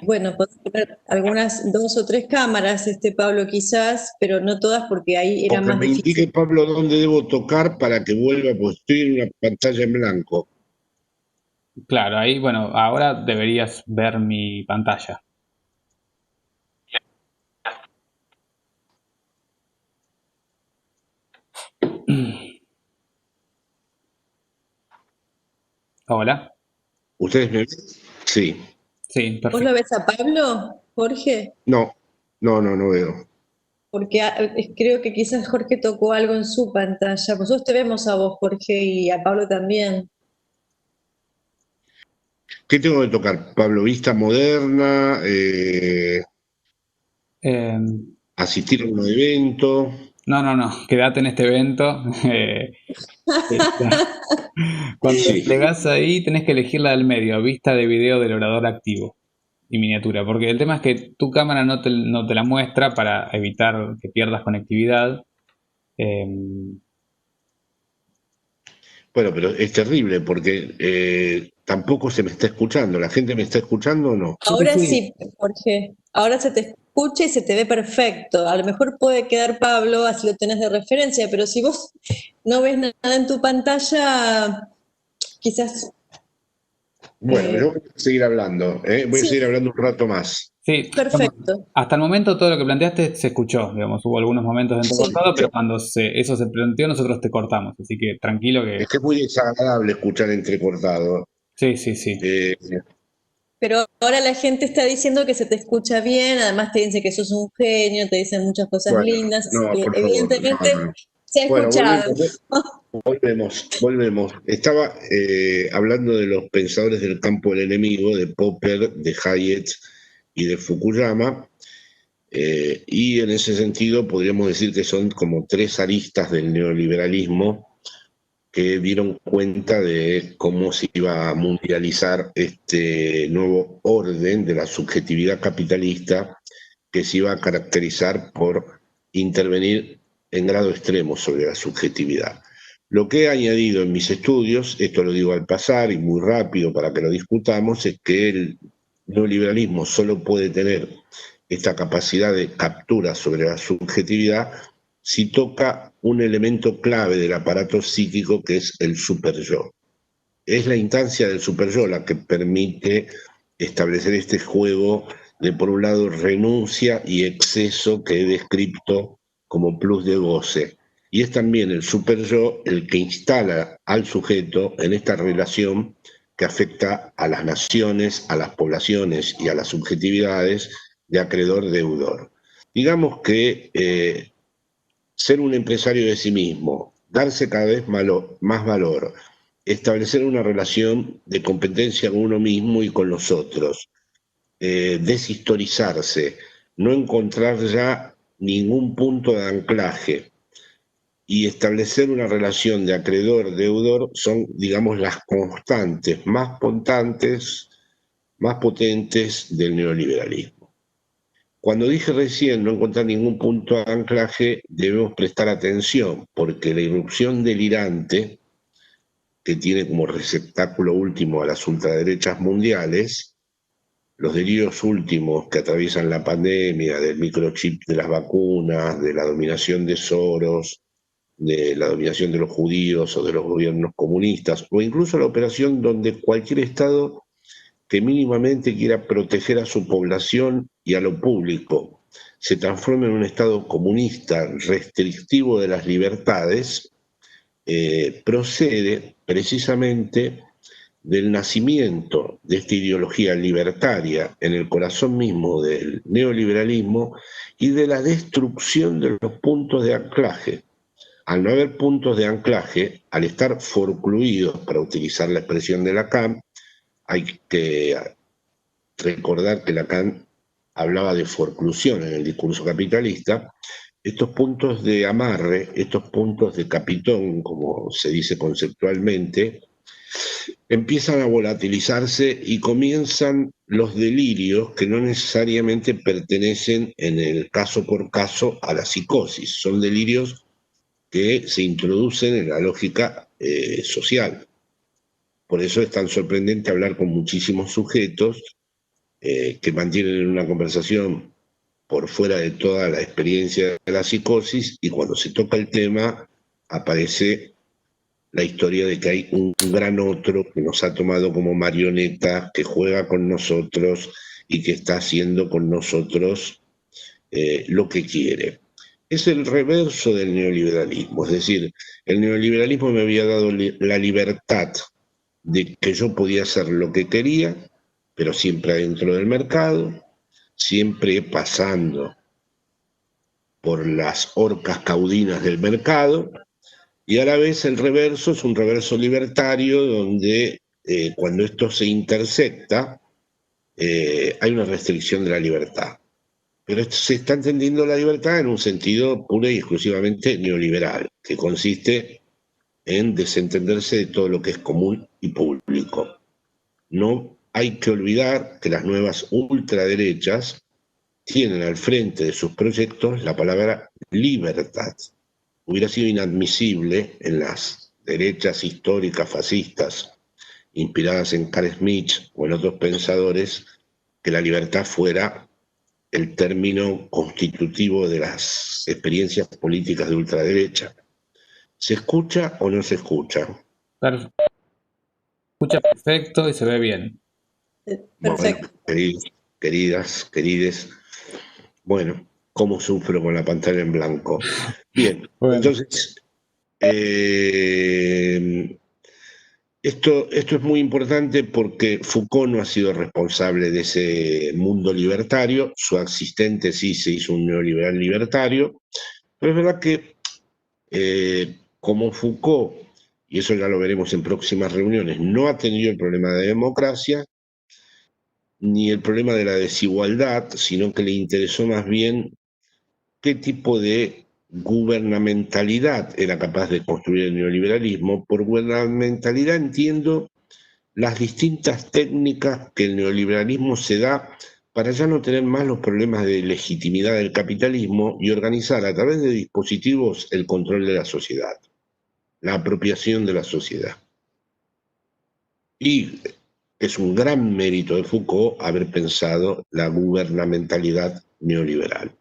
Bueno, podemos poner algunas 2 o 3 cámaras, Pablo, quizás, pero no todas porque ahí era O que más me difícil. indique, Pablo, dónde debo tocar para que vuelva, pues estoy en una pantalla en blanco. Claro, ahí, bueno, ahora deberías ver mi pantalla. Hola. ¿Ustedes me ven? Sí. Sí, ¿Vos perfecto. lo ves a Pablo, Jorge? No veo. Porque creo que quizás Jorge tocó algo en su pantalla. Nosotros te vemos a vos, Jorge, y a Pablo también. ¿Qué tengo que tocar, Pablo? ¿Vista moderna? Eh, ¿Asistir a un evento? no, quédate en este evento. Está. Cuando Sí. desplegás ahí, tenés que elegir la del medio, vista de video del orador activo y miniatura, porque el tema es que tu cámara no te la muestra para evitar que pierdas conectividad. Bueno, pero es terrible porque tampoco se me está escuchando. ¿La gente me está escuchando o no? Sí, Ahora sí. sí, Jorge. Ahora se te escucha y se te ve perfecto. A lo mejor puede quedar Pablo, así lo tenés de referencia, pero si vos no ves nada en tu pantalla, quizás... Bueno, yo voy a seguir hablando, voy a Sí, seguir hablando un rato más. Sí, perfecto. hasta el momento todo lo que planteaste se escuchó, digamos, hubo algunos momentos de Sí. entrecortado, pero cuando eso se planteó nosotros te cortamos, así que tranquilo que... Es que es muy desagradable escuchar entrecortado. Sí, sí, sí. Pero ahora la gente está diciendo que se te escucha bien, además te dicen que sos un genio, te dicen muchas cosas Bueno, lindas, así no, que por favor, evidentemente no. se ha Bueno, escuchado. volvemos. Estaba hablando de los pensadores del campo del enemigo, de Popper, de Hayek y de Fukuyama, y en ese sentido podríamos decir que son como 3 aristas del neoliberalismo que dieron cuenta de cómo se iba a mundializar este nuevo orden de la subjetividad capitalista que se iba a caracterizar por intervenir en grado extremo sobre la subjetividad. Lo que he añadido en mis estudios, esto lo digo al pasar y muy rápido para que lo discutamos, es que el neoliberalismo solo puede tener esta capacidad de captura sobre la subjetividad si toca un elemento clave del aparato psíquico que es el superyo. Es la instancia del superyo la que permite establecer este juego de, por un lado, renuncia y exceso que he descrito como plus de goce. Y es también el superyo el que instala al sujeto en esta relación que afecta a las naciones, a las poblaciones y a las subjetividades de acreedor-deudor. Digamos que ser un empresario de sí mismo, darse cada vez más valor, establecer una relación de competencia con uno mismo y con los otros, deshistorizarse, no encontrar ya ningún punto de anclaje y establecer una relación de acreedor-deudor son, digamos, las constantes más potentes del neoliberalismo. Cuando dije recién no encontrar ningún punto de anclaje, debemos prestar atención, porque la irrupción delirante, que tiene como receptáculo último a las ultraderechas mundiales, los delirios últimos que atraviesan la pandemia, del microchip de las vacunas, de la dominación de Soros, de la dominación de los judíos o de los gobiernos comunistas, o incluso la operación donde cualquier Estado que mínimamente quiera proteger a su población y a lo público se transforma en un Estado comunista restrictivo de las libertades, procede precisamente del nacimiento de esta ideología libertaria en el corazón mismo del neoliberalismo y de la destrucción de los puntos de anclaje. al no haber puntos de anclaje, al estar forcluidos, para utilizar la expresión de Lacan, hay que recordar que Lacan hablaba de forclusión en el discurso capitalista. Estos puntos de amarre, estos puntos de capitón, como se dice conceptualmente, empiezan a volatilizarse y comienzan los delirios que no necesariamente pertenecen, en el caso por caso, a la psicosis. Son delirios que se introducen en la lógica social. Por eso es tan sorprendente hablar con muchísimos sujetos que mantienen una conversación por fuera de toda la experiencia de la psicosis, y cuando se toca el tema aparece la historia de que hay un gran otro que nos ha tomado como marioneta, que juega con nosotros y que está haciendo con nosotros lo que quiere. Es el reverso del neoliberalismo, es decir, el neoliberalismo me había dado la libertad de que yo podía hacer lo que quería, pero siempre adentro del mercado, siempre pasando por las horcas caudinas del mercado, y a la vez el reverso es un reverso libertario donde cuando esto se intersecta hay una restricción de la libertad. Pero se está entendiendo la libertad en un sentido pura y exclusivamente neoliberal, que consiste en desentenderse de todo lo que es común y público. No hay que olvidar que las nuevas ultraderechas tienen al frente de sus proyectos la palabra libertad. Hubiera sido inadmisible en las derechas históricas fascistas, inspiradas en Carl Schmitt o en otros pensadores, que la libertad fuera el término constitutivo de las experiencias políticas de ultraderecha. ¿Se escucha o no se escucha? Se escucha perfecto y se ve bien. Perfecto. Bueno, querides, bueno, cómo sufro con la pantalla en blanco. Bien, Bueno. Entonces, esto es muy importante porque Foucault no ha sido responsable de ese mundo libertario, su asistente sí se hizo un neoliberal libertario, pero es verdad que como Foucault, y eso ya lo veremos en próximas reuniones, no ha tenido el problema de democracia, ni el problema de la desigualdad, sino que le interesó más bien qué tipo de gubernamentalidad era capaz de construir el neoliberalismo. Por gubernamentalidad entiendo las distintas técnicas que el neoliberalismo se da para ya no tener más los problemas de legitimidad del capitalismo y organizar a través de dispositivos el control de la sociedad, la apropiación de la sociedad. Y es un gran mérito de Foucault haber pensado la gubernamentalidad neoliberal.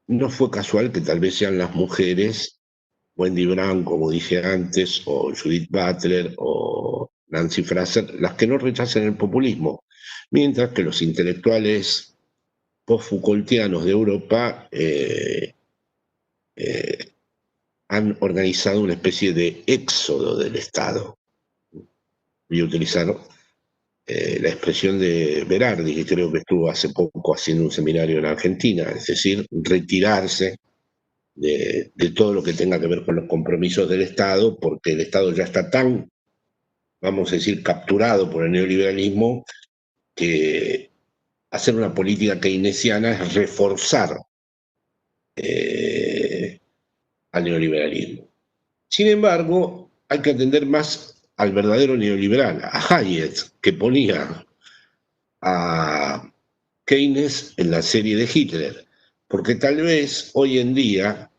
No fue casual que tal vez sean las mujeres, Wendy Brown, como dije antes, o Judith Butler, o Nancy Fraser, las que no rechazan el populismo, mientras que los intelectuales post-Foucaultianos de Europa han organizado una especie de éxodo del Estado. Voy a utilizar la expresión de Berardi, que creo que estuvo hace poco haciendo un seminario en Argentina, es decir, retirarse de todo lo que tenga que ver con los compromisos del Estado, porque el Estado ya está tan, vamos a decir, capturado por el neoliberalismo, que hacer una política keynesiana es reforzar al neoliberalismo. Sin embargo, hay que atender más al verdadero neoliberal, a Hayek, que ponía a Keynes en la serie de Hitler, porque tal vez hoy en día,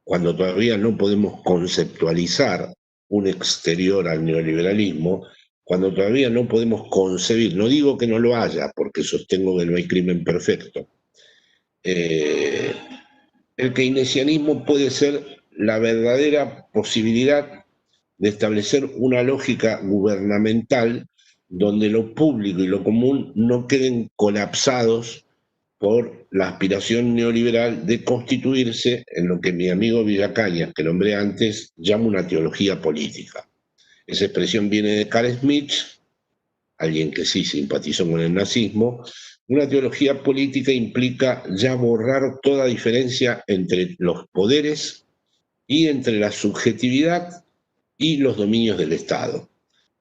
cuando todavía no podemos conceptualizar un exterior al neoliberalismo, cuando todavía no podemos concebir, no digo que no lo haya, porque sostengo que no hay crimen perfecto, el keynesianismo puede ser la verdadera posibilidad de establecer una lógica gubernamental donde lo público y lo común no queden colapsados por la aspiración neoliberal de constituirse en lo que mi amigo Villacañas, que nombré antes, llama una teología política. Esa expresión viene de Carl Schmitt, alguien que sí simpatizó con el nazismo, una teología política implica ya borrar toda diferencia entre los poderes y entre la subjetividad y los dominios del Estado.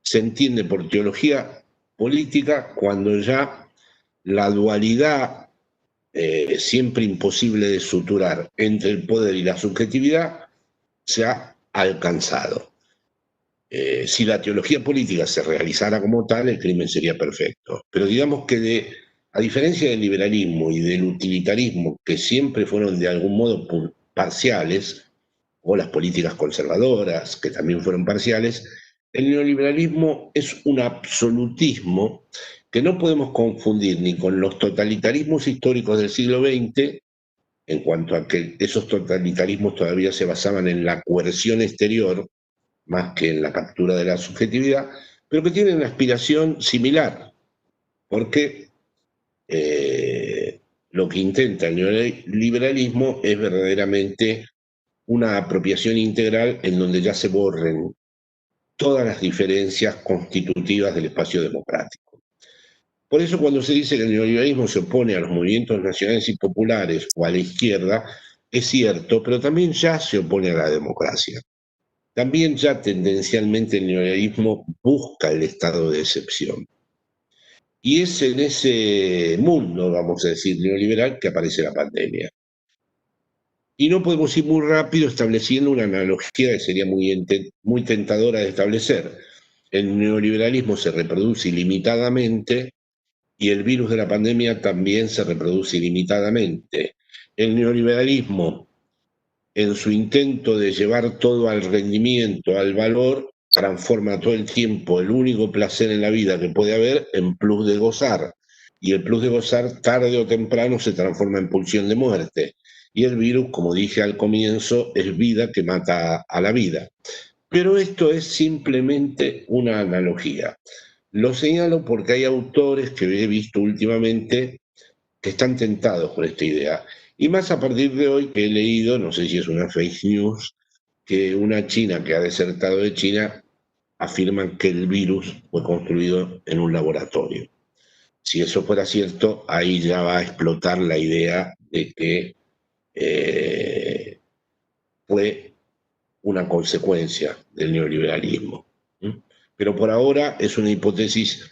Se entiende por teología política cuando ya la dualidad siempre imposible de suturar entre el poder y la subjetividad se ha alcanzado. Si la teología política se realizara como tal, el crimen sería perfecto. Pero digamos que a diferencia del liberalismo y del utilitarismo, que siempre fueron de algún modo parciales, o las políticas conservadoras, que también fueron parciales, el neoliberalismo es un absolutismo que no podemos confundir ni con los totalitarismos históricos del siglo XX, en cuanto a que esos totalitarismos todavía se basaban en la coerción exterior, más que en la captura de la subjetividad, pero que tienen una aspiración similar, porque lo que intenta el neoliberalismo es verdaderamente una apropiación integral en donde ya se borren todas las diferencias constitutivas del espacio democrático. Por eso cuando se dice que el neoliberalismo se opone a los movimientos nacionales y populares o a la izquierda, es cierto, pero también ya se opone a la democracia. También ya tendencialmente el neoliberalismo busca el estado de excepción. Y es en ese mundo, vamos a decir, neoliberal que aparece la pandemia. Y no podemos ir muy rápido estableciendo una analogía que sería muy tentadora de establecer. El neoliberalismo se reproduce ilimitadamente y el virus de la pandemia también se reproduce ilimitadamente. El neoliberalismo, en su intento de llevar todo al rendimiento, al valor, transforma todo el tiempo el único placer en la vida que puede haber en plus de gozar. Y el plus de gozar tarde o temprano se transforma en pulsión de muerte. Y el virus, como dije al comienzo, es vida que mata a la vida. Pero esto es simplemente una analogía. Lo señalo porque hay autores que he visto últimamente que están tentados por esta idea. Y más a partir de hoy que he leído, no sé si es una fake news, que una china que ha desertado de China afirma que el virus fue construido en un laboratorio. Si eso fuera cierto, ahí ya va a explotar la idea de que fue una consecuencia del neoliberalismo. Pero por ahora es una hipótesis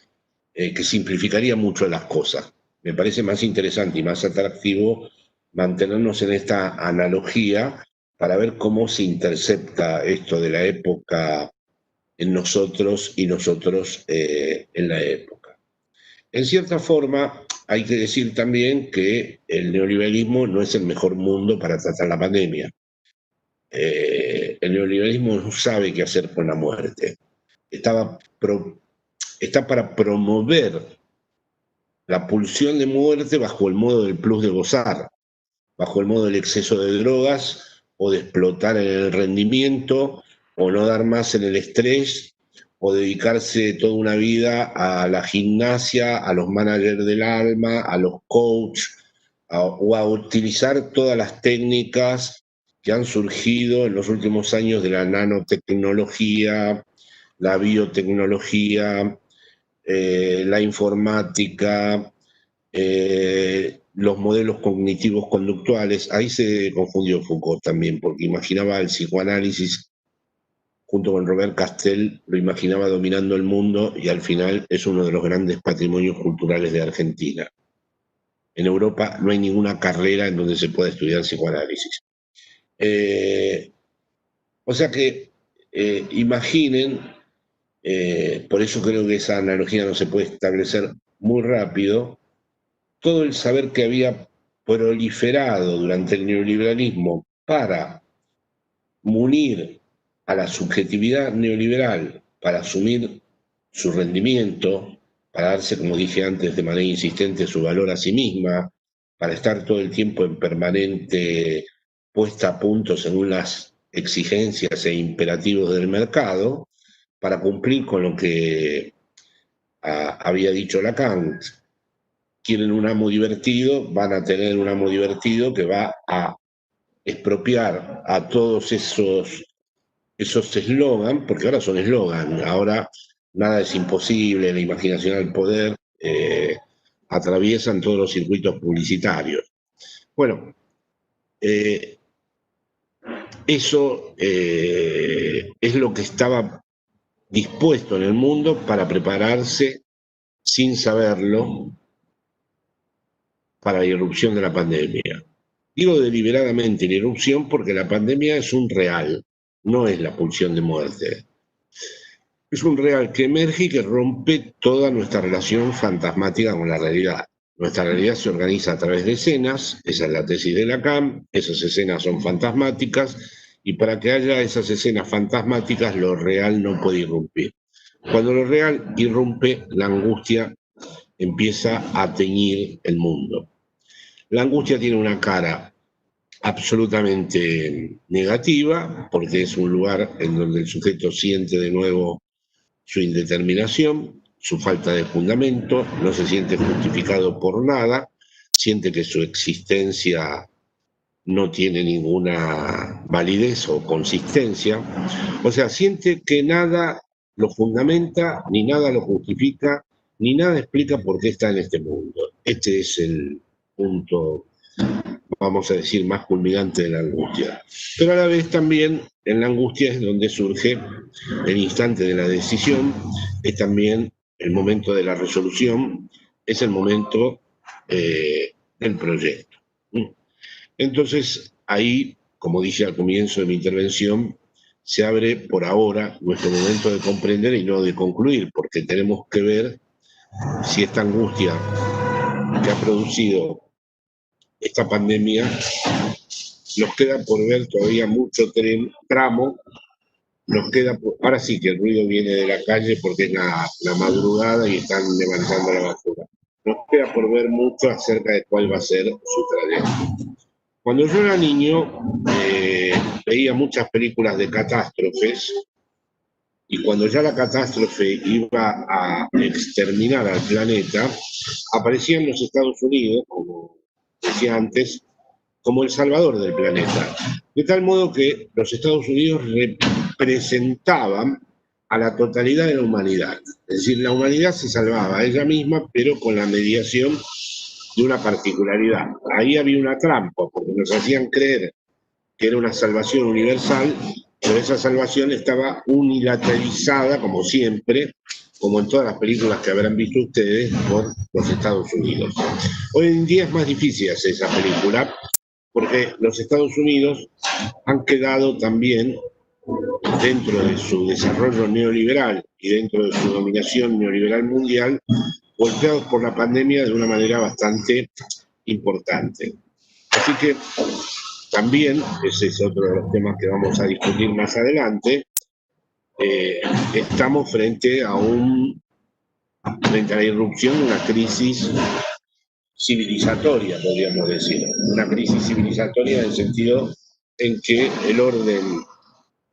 que simplificaría mucho las cosas. Me parece más interesante y más atractivo mantenernos en esta analogía para ver cómo se intercepta esto de la época en nosotros y nosotros en la época. En cierta forma, hay que decir también que el neoliberalismo no es el mejor mundo para tratar la pandemia. El neoliberalismo no sabe qué hacer con la muerte. Está para promover la pulsión de muerte bajo el modo del plus de gozar, bajo el modo del exceso de drogas o de explotar en el rendimiento o no dar más en el estrés o dedicarse toda una vida a la gimnasia, a los managers del alma, a los coaches o a utilizar todas las técnicas que han surgido en los últimos años de la nanotecnología, la biotecnología, la informática, los modelos cognitivos conductuales. Ahí se confundió Foucault también, porque imaginaba el psicoanálisis junto con Robert Castel, lo imaginaba dominando el mundo y al final es uno de los grandes patrimonios culturales de Argentina. En Europa no hay ninguna carrera en donde se pueda estudiar psicoanálisis. O sea que imaginen, por eso creo que esa analogía no se puede establecer muy rápido, todo el saber que había proliferado durante el neoliberalismo para munir a la subjetividad neoliberal, para asumir su rendimiento, para darse, como dije antes, de manera insistente su valor a sí misma, para estar todo el tiempo en permanente puesta a punto según las exigencias e imperativos del mercado, para cumplir con lo que había dicho Lacan. Quieren un amo divertido, van a tener un amo divertido que va a expropiar a todos esos eslogan, porque ahora son eslogan, ahora nada es imposible, la imaginación al poder, atraviesan todos los circuitos publicitarios. Bueno, eso es lo que estaba dispuesto en el mundo para prepararse, sin saberlo, para la irrupción de la pandemia. Digo deliberadamente la irrupción porque la pandemia es un real, no es la pulsión de muerte. Es un real que emerge y que rompe toda nuestra relación fantasmática con la realidad. Nuestra realidad se organiza a través de escenas, esa es la tesis de Lacan, esas escenas son fantasmáticas, y para que haya esas escenas fantasmáticas, lo real no puede irrumpir. Cuando lo real irrumpe, la angustia empieza a teñir el mundo. La angustia tiene una cara absolutamente negativa, porque es un lugar en donde el sujeto siente de nuevo su indeterminación, su falta de fundamento, no se siente justificado por nada, siente que su existencia no tiene ninguna validez o consistencia, o sea, siente que nada lo fundamenta, ni nada lo justifica, ni nada explica por qué está en este mundo. Este es el punto, vamos a decir, más culminante de la angustia. Pero a la vez también en la angustia es donde surge el instante de la decisión, es también el momento de la resolución, es el momento del proyecto. Entonces, ahí, como dije al comienzo de mi intervención, se abre por ahora nuestro momento de comprender y no de concluir, porque tenemos que ver si esta angustia que ha producido esta pandemia, nos queda por ver todavía mucho tramo, nos queda ahora sí que el ruido viene de la calle porque es la madrugada y están levantando la basura. Nos queda por ver mucho acerca de cuál va a ser su trayecto. Cuando yo era niño, veía muchas películas de catástrofes, y cuando ya la catástrofe iba a exterminar al planeta, aparecían los Estados Unidos, como decía antes, como el salvador del planeta. De tal modo que los Estados Unidos representaban a la totalidad de la humanidad. Es decir, la humanidad se salvaba a ella misma, pero con la mediación de una particularidad. Ahí había una trampa, porque nos hacían creer que era una salvación universal, pero esa salvación estaba unilateralizada, como siempre, como en todas las películas que habrán visto ustedes, por los Estados Unidos. Hoy en día es más difícil hacer esa película, porque los Estados Unidos han quedado también, dentro de su desarrollo neoliberal y dentro de su dominación neoliberal mundial, golpeados por la pandemia de una manera bastante importante. Así que también, ese es otro de los temas que vamos a discutir más adelante, estamos frente a la irrupción de una crisis civilizatoria, podríamos decir. Una crisis civilizatoria en el sentido en que el orden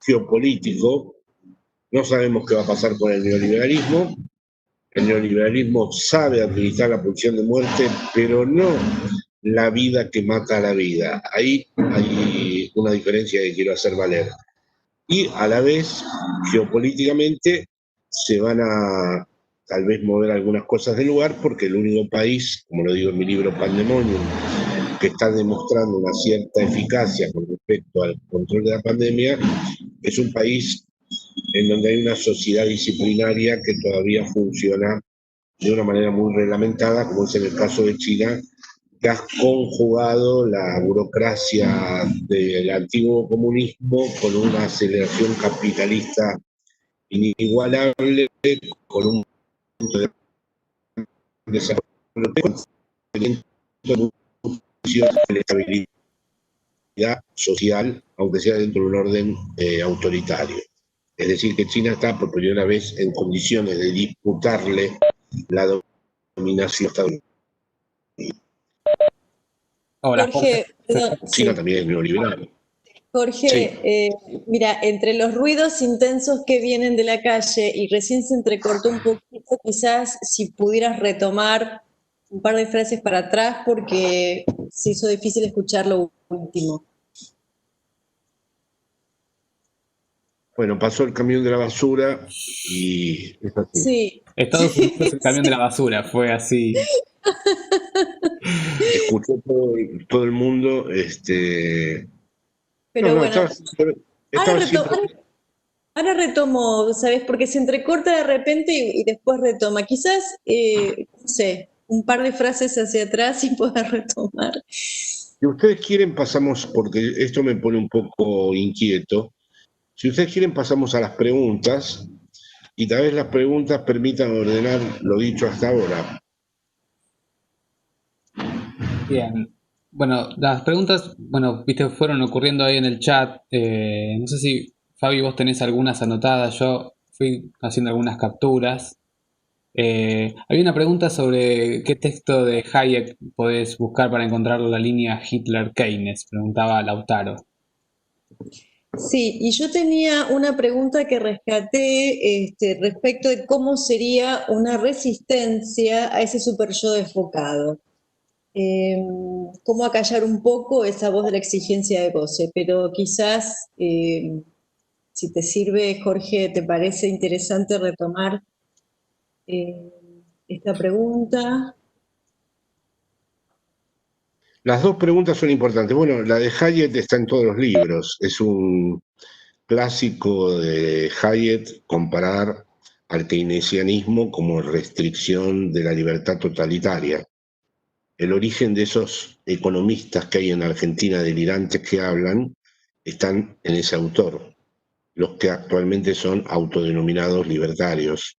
geopolítico, no sabemos qué va a pasar con el neoliberalismo. El neoliberalismo sabe administrar la pulsión de muerte, pero no la vida que mata a la vida. Ahí hay una diferencia que quiero hacer valer. Y a la vez, geopolíticamente, se van a tal vez mover algunas cosas del lugar, porque el único país, como lo digo en mi libro Pandemonium, que está demostrando una cierta eficacia con respecto al control de la pandemia, es un país en donde hay una sociedad disciplinaria que todavía funciona de una manera muy reglamentada, como es en el caso de China, que ha conjugado la burocracia del antiguo comunismo con una aceleración capitalista inigualable, con un punto de desarrollo de estabilidad social, aunque sea dentro de un orden autoritario. Es decir, que China está por primera vez en condiciones de disputarle la dominación estadounidense. Jorge, perdón, China sí. también es neoliberal. Jorge, Sí. mira, entre los ruidos intensos que vienen de la calle y recién se entrecortó un poquito, quizás si pudieras retomar un par de frases para atrás porque se hizo difícil escuchar lo último. Bueno, pasó el camión de la basura y es así. Sí. Estados Unidos el camión de la basura, fue así. Escuchó todo el mundo. Pero bueno, Estaba siempre. ahora retomo, ¿sabes? Porque se entrecorta de repente y después retoma. Quizás, no sé, un par de frases hacia atrás y pueda retomar. Si ustedes quieren, pasamos, porque esto me pone un poco inquieto. Si ustedes quieren, pasamos a las preguntas y tal vez las preguntas permitan ordenar lo dicho hasta ahora. Bien. Bueno, las preguntas, bueno, viste, fueron ocurriendo ahí en el chat. No sé si, Fabi, vos tenés algunas anotadas. Yo fui haciendo algunas capturas. Había una pregunta sobre qué texto de Hayek podés buscar para encontrar la línea Hitler-Keynes, preguntaba Lautaro. Sí, y yo tenía una pregunta que rescaté respecto de cómo sería una resistencia a ese super yo desfocado. Cómo acallar un poco esa voz de la exigencia de goce, pero quizás, si te sirve, Jorge, ¿te parece interesante retomar esta pregunta? Las dos preguntas son importantes. Bueno, la de Hayek está en todos los libros. Es un clásico de Hayek comparar al keynesianismo como restricción de la libertad totalitaria. El origen de esos economistas que hay en Argentina delirantes que hablan están en ese autor, los que actualmente son autodenominados libertarios.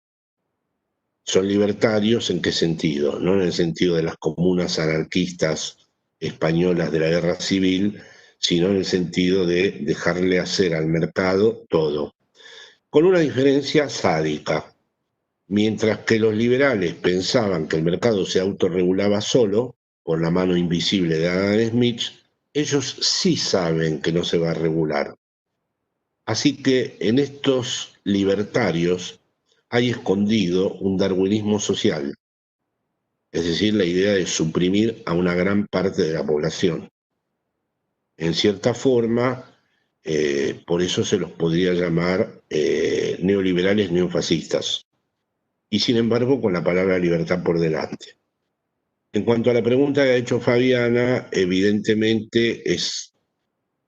¿Son libertarios en qué sentido? No en el sentido de las comunas anarquistas españolas de la guerra civil, sino en el sentido de dejarle hacer al mercado todo. Con una diferencia sádica. Mientras que los liberales pensaban que el mercado se autorregulaba solo, por la mano invisible de Adam Smith, ellos sí saben que no se va a regular. Así que en estos libertarios hay escondido un darwinismo social, es decir, la idea de suprimir a una gran parte de la población. En cierta forma, por eso se los podría llamar neoliberales neofascistas, y sin embargo con la palabra libertad por delante. En cuanto a la pregunta que ha hecho Fabiana, evidentemente es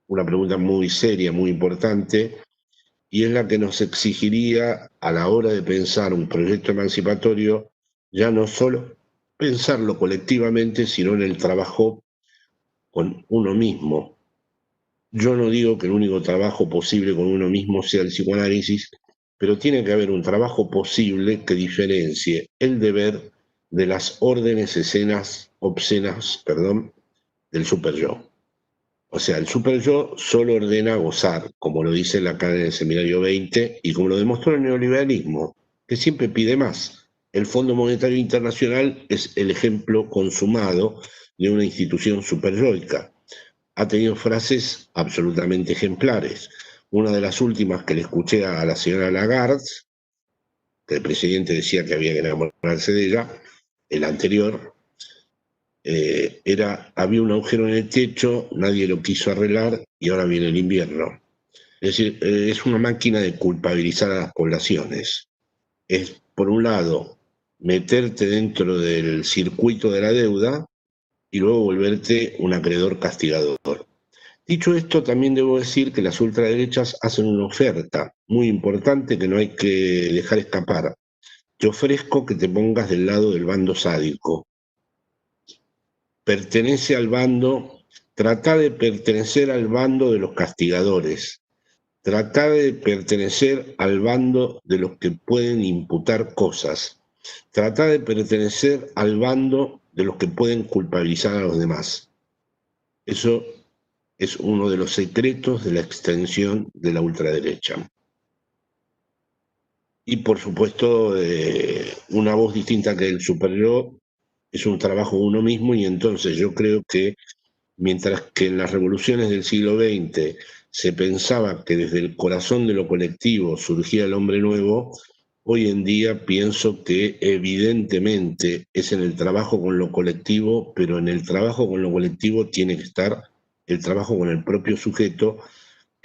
una pregunta muy seria, muy importante, y es la que nos exigiría a la hora de pensar un proyecto emancipatorio, ya no solo pensarlo colectivamente, sino en el trabajo con uno mismo. Yo no digo que el único trabajo posible con uno mismo sea el psicoanálisis, pero tiene que haber un trabajo posible que diferencie el deber de las órdenes obscenas del superyo. O sea, el superyo solo ordena gozar, como lo dice Lacan en el Seminario 20 y como lo demostró el neoliberalismo, que siempre pide más. El Fondo Monetario Internacional es el ejemplo consumado de una institución superyoica. Ha tenido frases absolutamente ejemplares. Una de las últimas que le escuché a la señora Lagarde, que el presidente decía que había que enamorarse de ella, el anterior, había un agujero en el techo, nadie lo quiso arreglar y ahora viene el invierno. Es decir, es una máquina de culpabilizar a las poblaciones. Es, por un lado, meterte dentro del circuito de la deuda y luego volverte un acreedor castigador. Dicho esto, también debo decir que las ultraderechas hacen una oferta muy importante que no hay que dejar escapar. Te ofrezco que te pongas del lado del bando sádico. Pertenece al bando, trata de pertenecer al bando de los castigadores. Trata de pertenecer al bando de los que pueden imputar cosas. Trata de pertenecer al bando de los que pueden culpabilizar a los demás. Eso es uno de los secretos de la extensión de la ultraderecha. Y por supuesto, una voz distinta que el superyo es un trabajo de uno mismo, y entonces yo creo que mientras que en las revoluciones del siglo XX se pensaba que desde el corazón de lo colectivo surgía el hombre nuevo, hoy en día pienso que evidentemente es en el trabajo con lo colectivo, pero en el trabajo con lo colectivo tiene que estar el trabajo con el propio sujeto,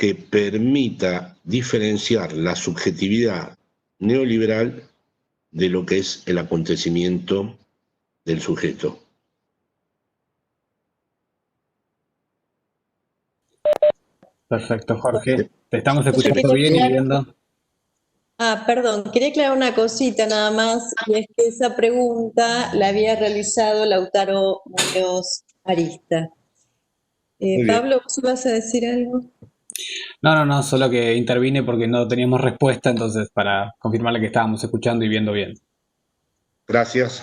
que permita diferenciar la subjetividad neoliberal de lo que es el acontecimiento del sujeto. Perfecto, Jorge. Te estamos Yo escuchando quería bien y aclarar- viendo. Perdón, quería aclarar una cosita nada más, y es que esa pregunta la había realizado Lautaro Muñoz Arista. Muy bien. Pablo, ¿vos ibas a decir algo? No, solo que intervine porque no teníamos respuesta, entonces para confirmarle que estábamos escuchando y viendo bien. Gracias.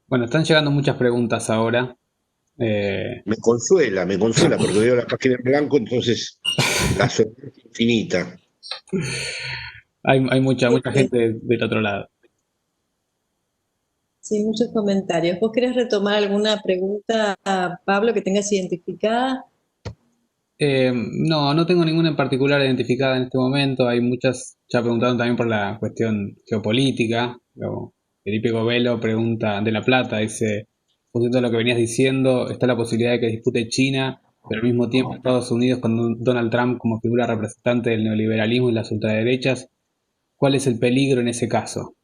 Bueno, están llegando muchas preguntas ahora. Me consuela, porque veo la página en blanco, entonces la soledad es infinita. Hay mucha gente del otro lado. Sí, muchos comentarios. ¿Vos querés retomar alguna pregunta, Pablo, que tengas identificada? No tengo ninguna en particular identificada en este momento. Hay muchas, ya preguntaron también por la cuestión geopolítica. Felipe Govelo pregunta de La Plata, dice, justo lo que venías diciendo, está la posibilidad de que dispute China, pero al mismo tiempo Estados Unidos con Donald Trump como figura representante del neoliberalismo y las ultraderechas. ¿Cuál es el peligro en ese caso?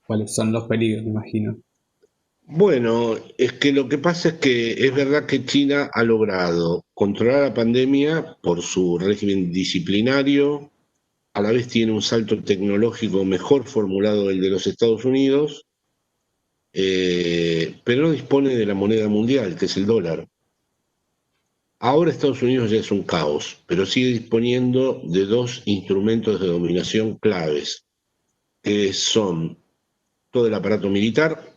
¿Cuáles son los peligros, me imagino? Bueno, es que lo que pasa es que es verdad que China ha logrado controlar la pandemia por su régimen disciplinario, a la vez tiene un salto tecnológico mejor formulado del de los Estados Unidos, pero no dispone de la moneda mundial, que es el dólar. Ahora Estados Unidos ya es un caos, pero sigue disponiendo de dos instrumentos de dominación claves, que son todo el aparato militar,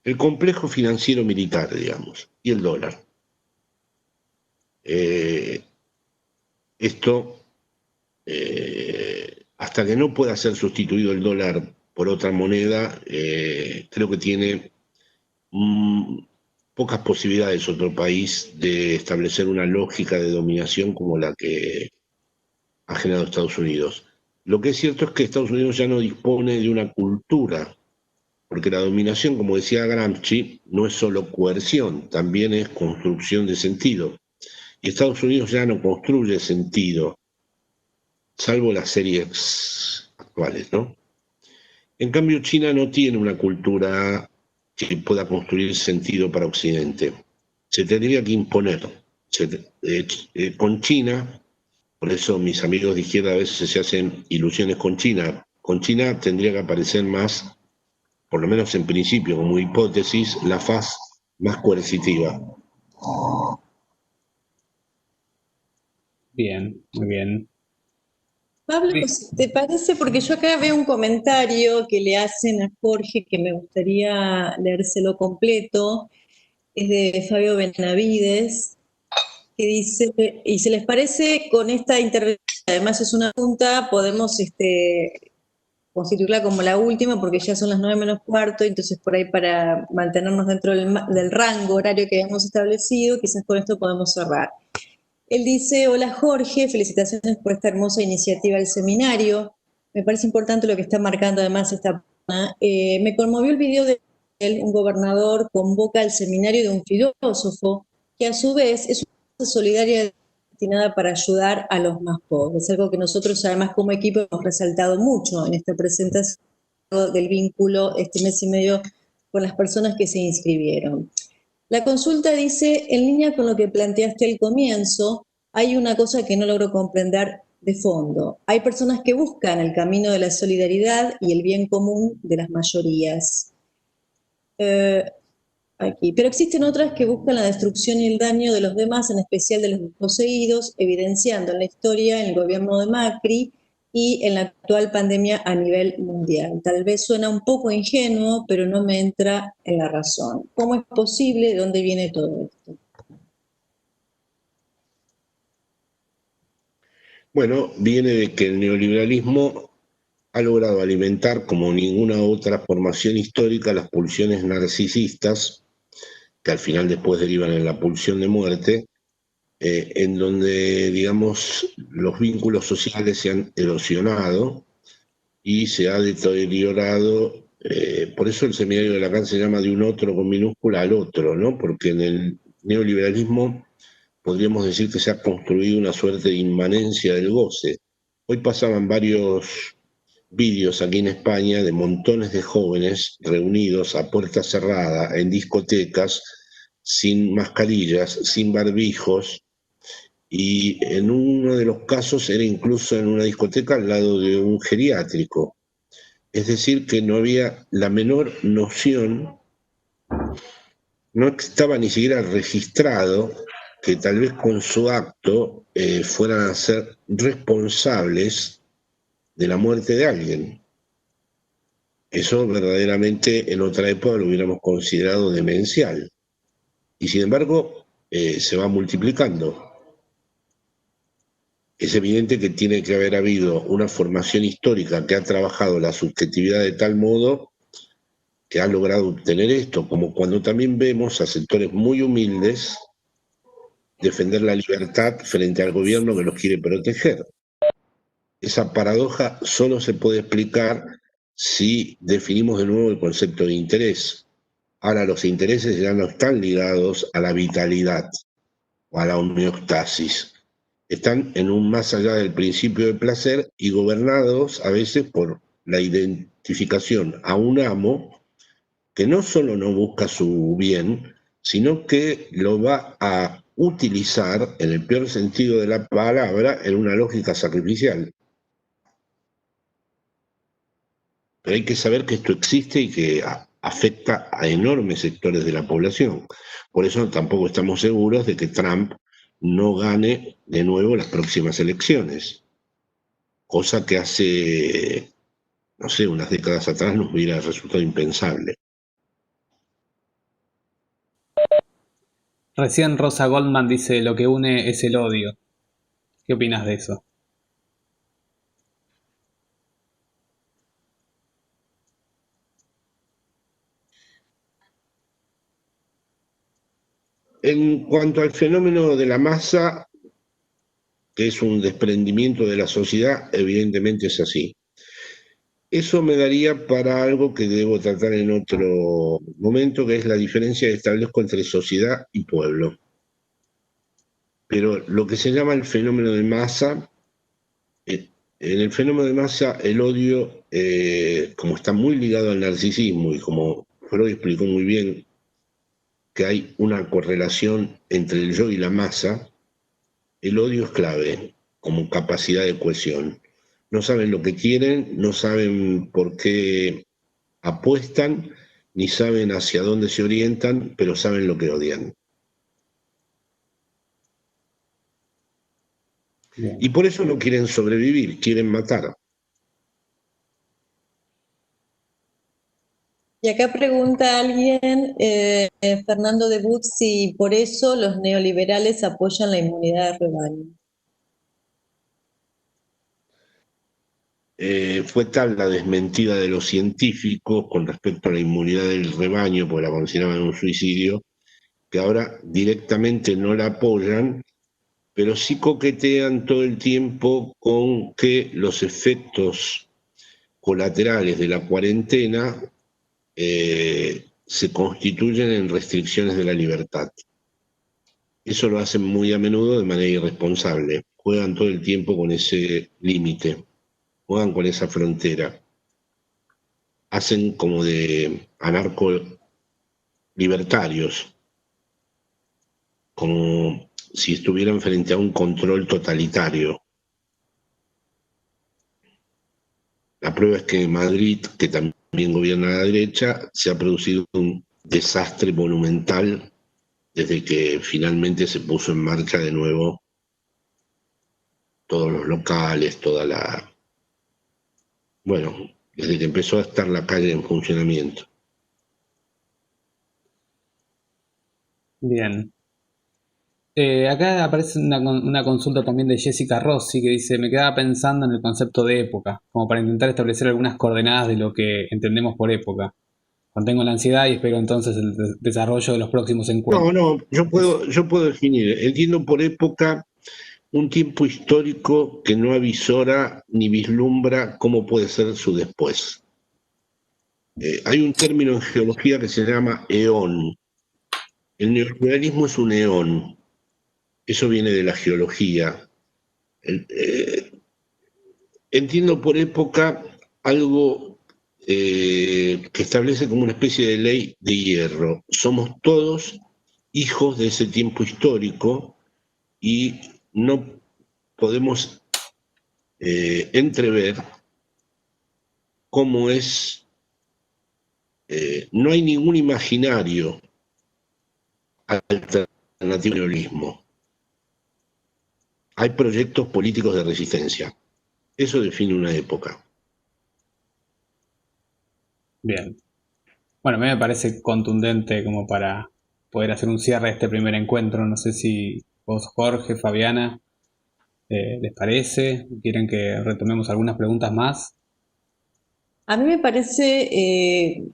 el complejo financiero militar, digamos, y el dólar. Esto, hasta que no pueda ser sustituido el dólar por otra moneda, creo que tiene pocas posibilidades otro país de establecer una lógica de dominación como la que ha generado Estados Unidos. Lo que es cierto es que Estados Unidos ya no dispone de una cultura, porque la dominación, como decía Gramsci, no es solo coerción, también es construcción de sentido. Y Estados Unidos ya no construye sentido, salvo las series actuales, ¿no? En cambio, China no tiene una cultura que pueda construir sentido para Occidente. Se tendría que imponer. Con China, por eso mis amigos de izquierda a veces se hacen ilusiones con China. Con China tendría que aparecer más, por lo menos en principio, como hipótesis, la faz más coercitiva. Bien, muy bien. Pablo, Sí. ¿te parece? Porque yo acá veo un comentario que le hacen a Jorge que me gustaría leérselo completo. Es de Fabio Benavides, que dice, y si les parece, con esta intervención, además es una pregunta, podemos constituirla como la última, porque ya son las 9:45, entonces por ahí para mantenernos dentro del rango horario que habíamos establecido, quizás con esto podemos cerrar. Él dice, hola Jorge, felicitaciones por esta hermosa iniciativa del seminario. Me parece importante lo que está marcando además esta persona. Me conmovió el video de él, un gobernador convoca al seminario de un filósofo que a su vez es una solidaria destinada para ayudar a los más pobres, algo que nosotros además como equipo hemos resaltado mucho en esta presentación del vínculo este mes y medio con las personas que se inscribieron. La consulta dice, en línea con lo que planteaste al comienzo, hay una cosa que no logro comprender de fondo. Hay personas que buscan el camino de la solidaridad y el bien común de las mayorías. Pero existen otras que buscan la destrucción y el daño de los demás, en especial de los desposeídos, evidenciando en la historia el gobierno de Macri y en la actual pandemia a nivel mundial. Tal vez suena un poco ingenuo, pero no me entra en la razón. ¿Cómo es posible? ¿De dónde viene todo esto? Bueno, viene de que el neoliberalismo ha logrado alimentar como ninguna otra formación histórica las pulsiones narcisistas, que al final después derivan en la pulsión de muerte, en donde, digamos, los vínculos sociales se han erosionado y se ha deteriorado. Por eso el seminario de Lacan se llama de un otro con minúscula al otro, ¿no? Porque en el neoliberalismo podríamos decir que se ha construido una suerte de inmanencia del goce. Hoy pasaban varios vídeos aquí en España de montones de jóvenes reunidos a puerta cerrada en discotecas, sin mascarillas, sin barbijos, y en uno de los casos era incluso en una discoteca al lado de un geriátrico. Es decir, que no había la menor noción, no estaba ni siquiera registrado que tal vez con su acto fueran a ser responsables de la muerte de alguien. Eso verdaderamente en otra época lo hubiéramos considerado demencial. Y sin embargo, se va multiplicando. Es evidente que tiene que haber habido una formación histórica que ha trabajado la subjetividad de tal modo que ha logrado obtener esto, como cuando también vemos a sectores muy humildes defender la libertad frente al gobierno que los quiere proteger. Esa paradoja solo se puede explicar si definimos de nuevo el concepto de interés. Ahora los intereses ya no están ligados a la vitalidad o a la homeostasis. Están en un más allá del principio de placer y gobernados a veces por la identificación a un amo que no solo no busca su bien, sino que lo va a utilizar, en el peor sentido de la palabra, en una lógica sacrificial. Pero hay que saber que esto existe y que afecta a enormes sectores de la población. Por eso tampoco estamos seguros de que Trump no gane de nuevo las próximas elecciones. Cosa que hace, no sé, unas décadas atrás nos hubiera resultado impensable. Recién Rosa Goldman dice, lo que une es el odio. ¿Qué opinas de eso? En cuanto al fenómeno de la masa, que es un desprendimiento de la sociedad, evidentemente es así. Eso me daría para algo que debo tratar en otro momento, que es la diferencia que establezco entre sociedad y pueblo. Pero lo que se llama el fenómeno de masa, en el fenómeno de masa el odio, como está muy ligado al narcisismo y como Freud explicó muy bien que hay una correlación entre el yo y la masa, el odio es clave como capacidad de cohesión. No saben lo que quieren, no saben por qué apuestan, ni saben hacia dónde se orientan, pero saben lo que odian. Bien. Y por eso no quieren sobrevivir, quieren matar. Y acá pregunta alguien, Fernando de But, si por eso los neoliberales apoyan la inmunidad de rebaño. Fue tal la desmentida de los científicos con respecto a la inmunidad del rebaño, porque la consideraban un suicidio, que ahora directamente no la apoyan, pero sí coquetean todo el tiempo con que los efectos colaterales de la cuarentena se constituyen en restricciones de la libertad. Eso lo hacen muy a menudo de manera irresponsable. Juegan todo el tiempo con ese límite, juegan con esa frontera. Hacen como de anarco-libertarios, como si estuvieran frente a un control totalitario. La prueba es que en Madrid, que también gobierna la derecha, se ha producido un desastre monumental desde que finalmente se puso en marcha de nuevo todos los locales, bueno, desde que empezó a estar la calle en funcionamiento. Bien. Acá aparece una consulta también de Jessica Rossi que dice, me quedaba pensando en el concepto de época, como para intentar establecer algunas coordenadas de lo que entendemos por época. Contengo la ansiedad y espero entonces el desarrollo de los próximos encuentros. No, yo puedo definir, entiendo por época un tiempo histórico que no avisora ni vislumbra cómo puede ser su después. Hay un término en geología que se llama eón, El neoruralismo es un eón. Eso viene de la geología. Entiendo por época algo que establece como una especie de ley de hierro. Somos todos hijos de ese tiempo histórico y no podemos entrever cómo es, no hay ningún imaginario alternativo al neoliberalismo. Hay proyectos políticos de resistencia. Eso define una época. Bien. Bueno, a mí me parece contundente como para poder hacer un cierre de este primer encuentro. No sé si vos, Jorge, Fabiana, les parece. ¿Quieren que retomemos algunas preguntas más? A mí me parece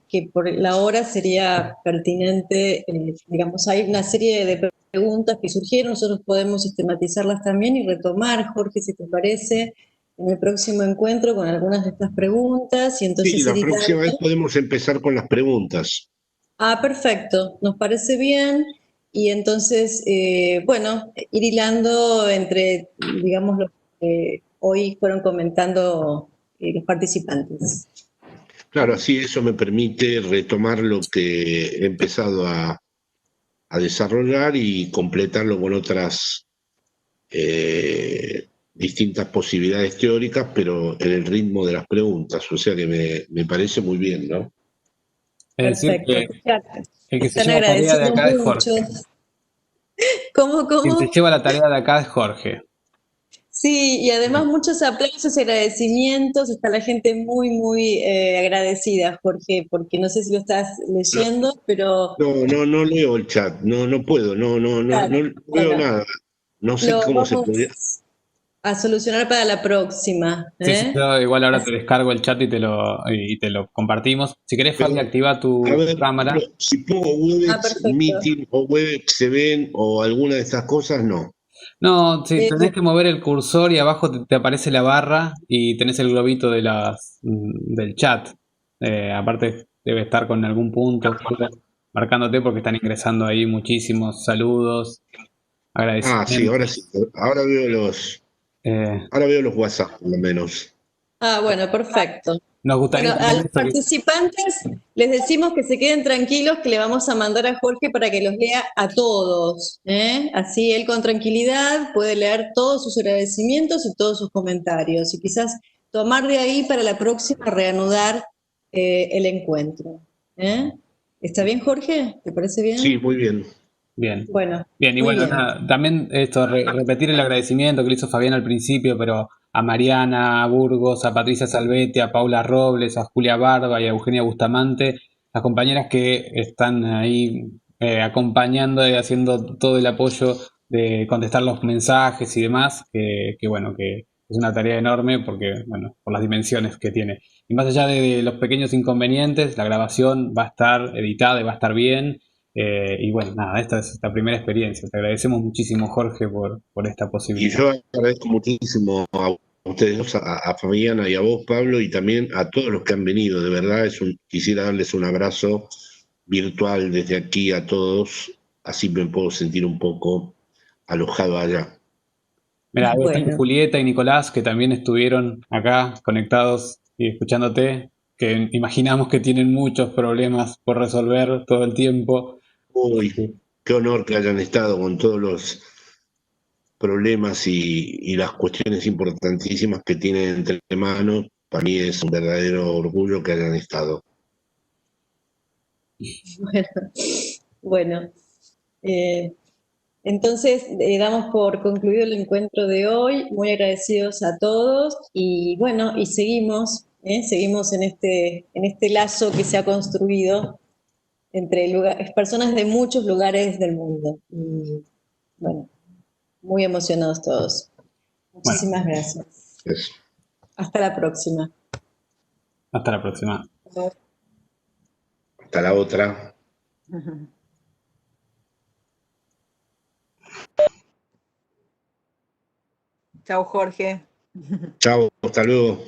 que por la hora sería pertinente, digamos, hay una serie de preguntas que surgieron, nosotros podemos sistematizarlas también y retomar, Jorge, si te parece, en el próximo encuentro con algunas de estas preguntas y Sí, entonces la ir próxima vez hilando. podemos empezar con las preguntas. Ah, perfecto, nos parece bien. Y entonces, bueno, ir hilando entre, digamos, lo que hoy fueron comentando los participantes. Claro, así eso me permite retomar lo que he empezado a desarrollar y completarlo con otras distintas posibilidades teóricas, pero en el ritmo de las preguntas. O sea que me parece muy bien, ¿no? Es decir, Perfecto. que Ya, el que se están lleva la tarea de agradeciendo acá es mucho. Jorge. ¿Cómo, Quien se cómo? lleva la tarea de acá es Jorge. Sí, y además muchos aplausos y agradecimientos. Está la gente muy, muy agradecida, Jorge, porque no sé si lo estás No, leyendo, pero no leo el chat, no puedo, claro, no veo bueno, nada. No sé lo cómo se podría. vamos a solucionar para la próxima, Sí, sí, ¿eh? yo igual ahora te Así- descargo el chat y te lo compartimos. Si querés, Pero, Fabi, activa a tu ver, cámara. si pongo Ah, Webex perfecto. Meeting o Webex se ven o alguna de estas cosas, no. No, sí, Eh, tenés que mover el cursor y abajo te aparece la barra y tenés el globito de del chat. Aparte debe estar con algún punto marcándote porque están ingresando ahí muchísimos saludos, Ah, sí, ahora agradecimientos. sí. Eh, Ahora veo los WhatsApp, por lo menos. bueno, perfecto. Nos Bueno, gustaría a tener los esto que... participantes les decimos que se queden tranquilos, que le vamos a mandar a Jorge para que los lea a todos, ¿eh? Así él con tranquilidad puede leer todos sus agradecimientos y todos sus comentarios y quizás tomar de ahí para la próxima reanudar el encuentro, ¿eh? ¿Está bien, Jorge? ¿Te parece Sí, bien? muy bien. Bien, Bueno, bien, y muy bueno, bien. nada, también esto, repetir el agradecimiento que le hizo Fabián al principio, pero a Mariana, a Burgos, a Patricia Salvetti, a Paula Robles, a Julia Barba y a Eugenia Bustamante, las compañeras que están ahí acompañando y haciendo todo el apoyo de contestar los mensajes y demás, que bueno, que es una tarea enorme porque, bueno, por las dimensiones que tiene. Y más allá de los pequeños inconvenientes, la grabación va a estar editada y va a estar bien. Y bueno, nada, esta es esta primera experiencia. Te agradecemos muchísimo, Jorge, por esta Y posibilidad. yo agradezco muchísimo a ustedes dos, a Fabiana y a vos, Pablo, y también a todos los que han venido. De verdad, quisiera darles un abrazo virtual desde aquí a todos, así me puedo sentir un poco alojado allá. Mira, ahí están Bueno, Julieta y Nicolás, que también estuvieron acá conectados y escuchándote, que imaginamos que tienen muchos problemas por resolver todo el tiempo. Así Uy, que, qué honor que hayan estado con todos los problemas y las cuestiones importantísimas que tienen entre manos. Para mí es un verdadero orgullo que hayan estado. bueno, bueno. eh, Entonces, damos por concluido el encuentro de hoy, muy agradecidos a todos y bueno, y seguimos, seguimos en este lazo que se ha construido entre personas de muchos lugares del mundo. Y bueno, muy emocionados todos. bueno, Muchísimas gracias. Es- Hasta la próxima. hasta la próxima. Hasta la otra. Chao, Jorge. Chao, hasta luego.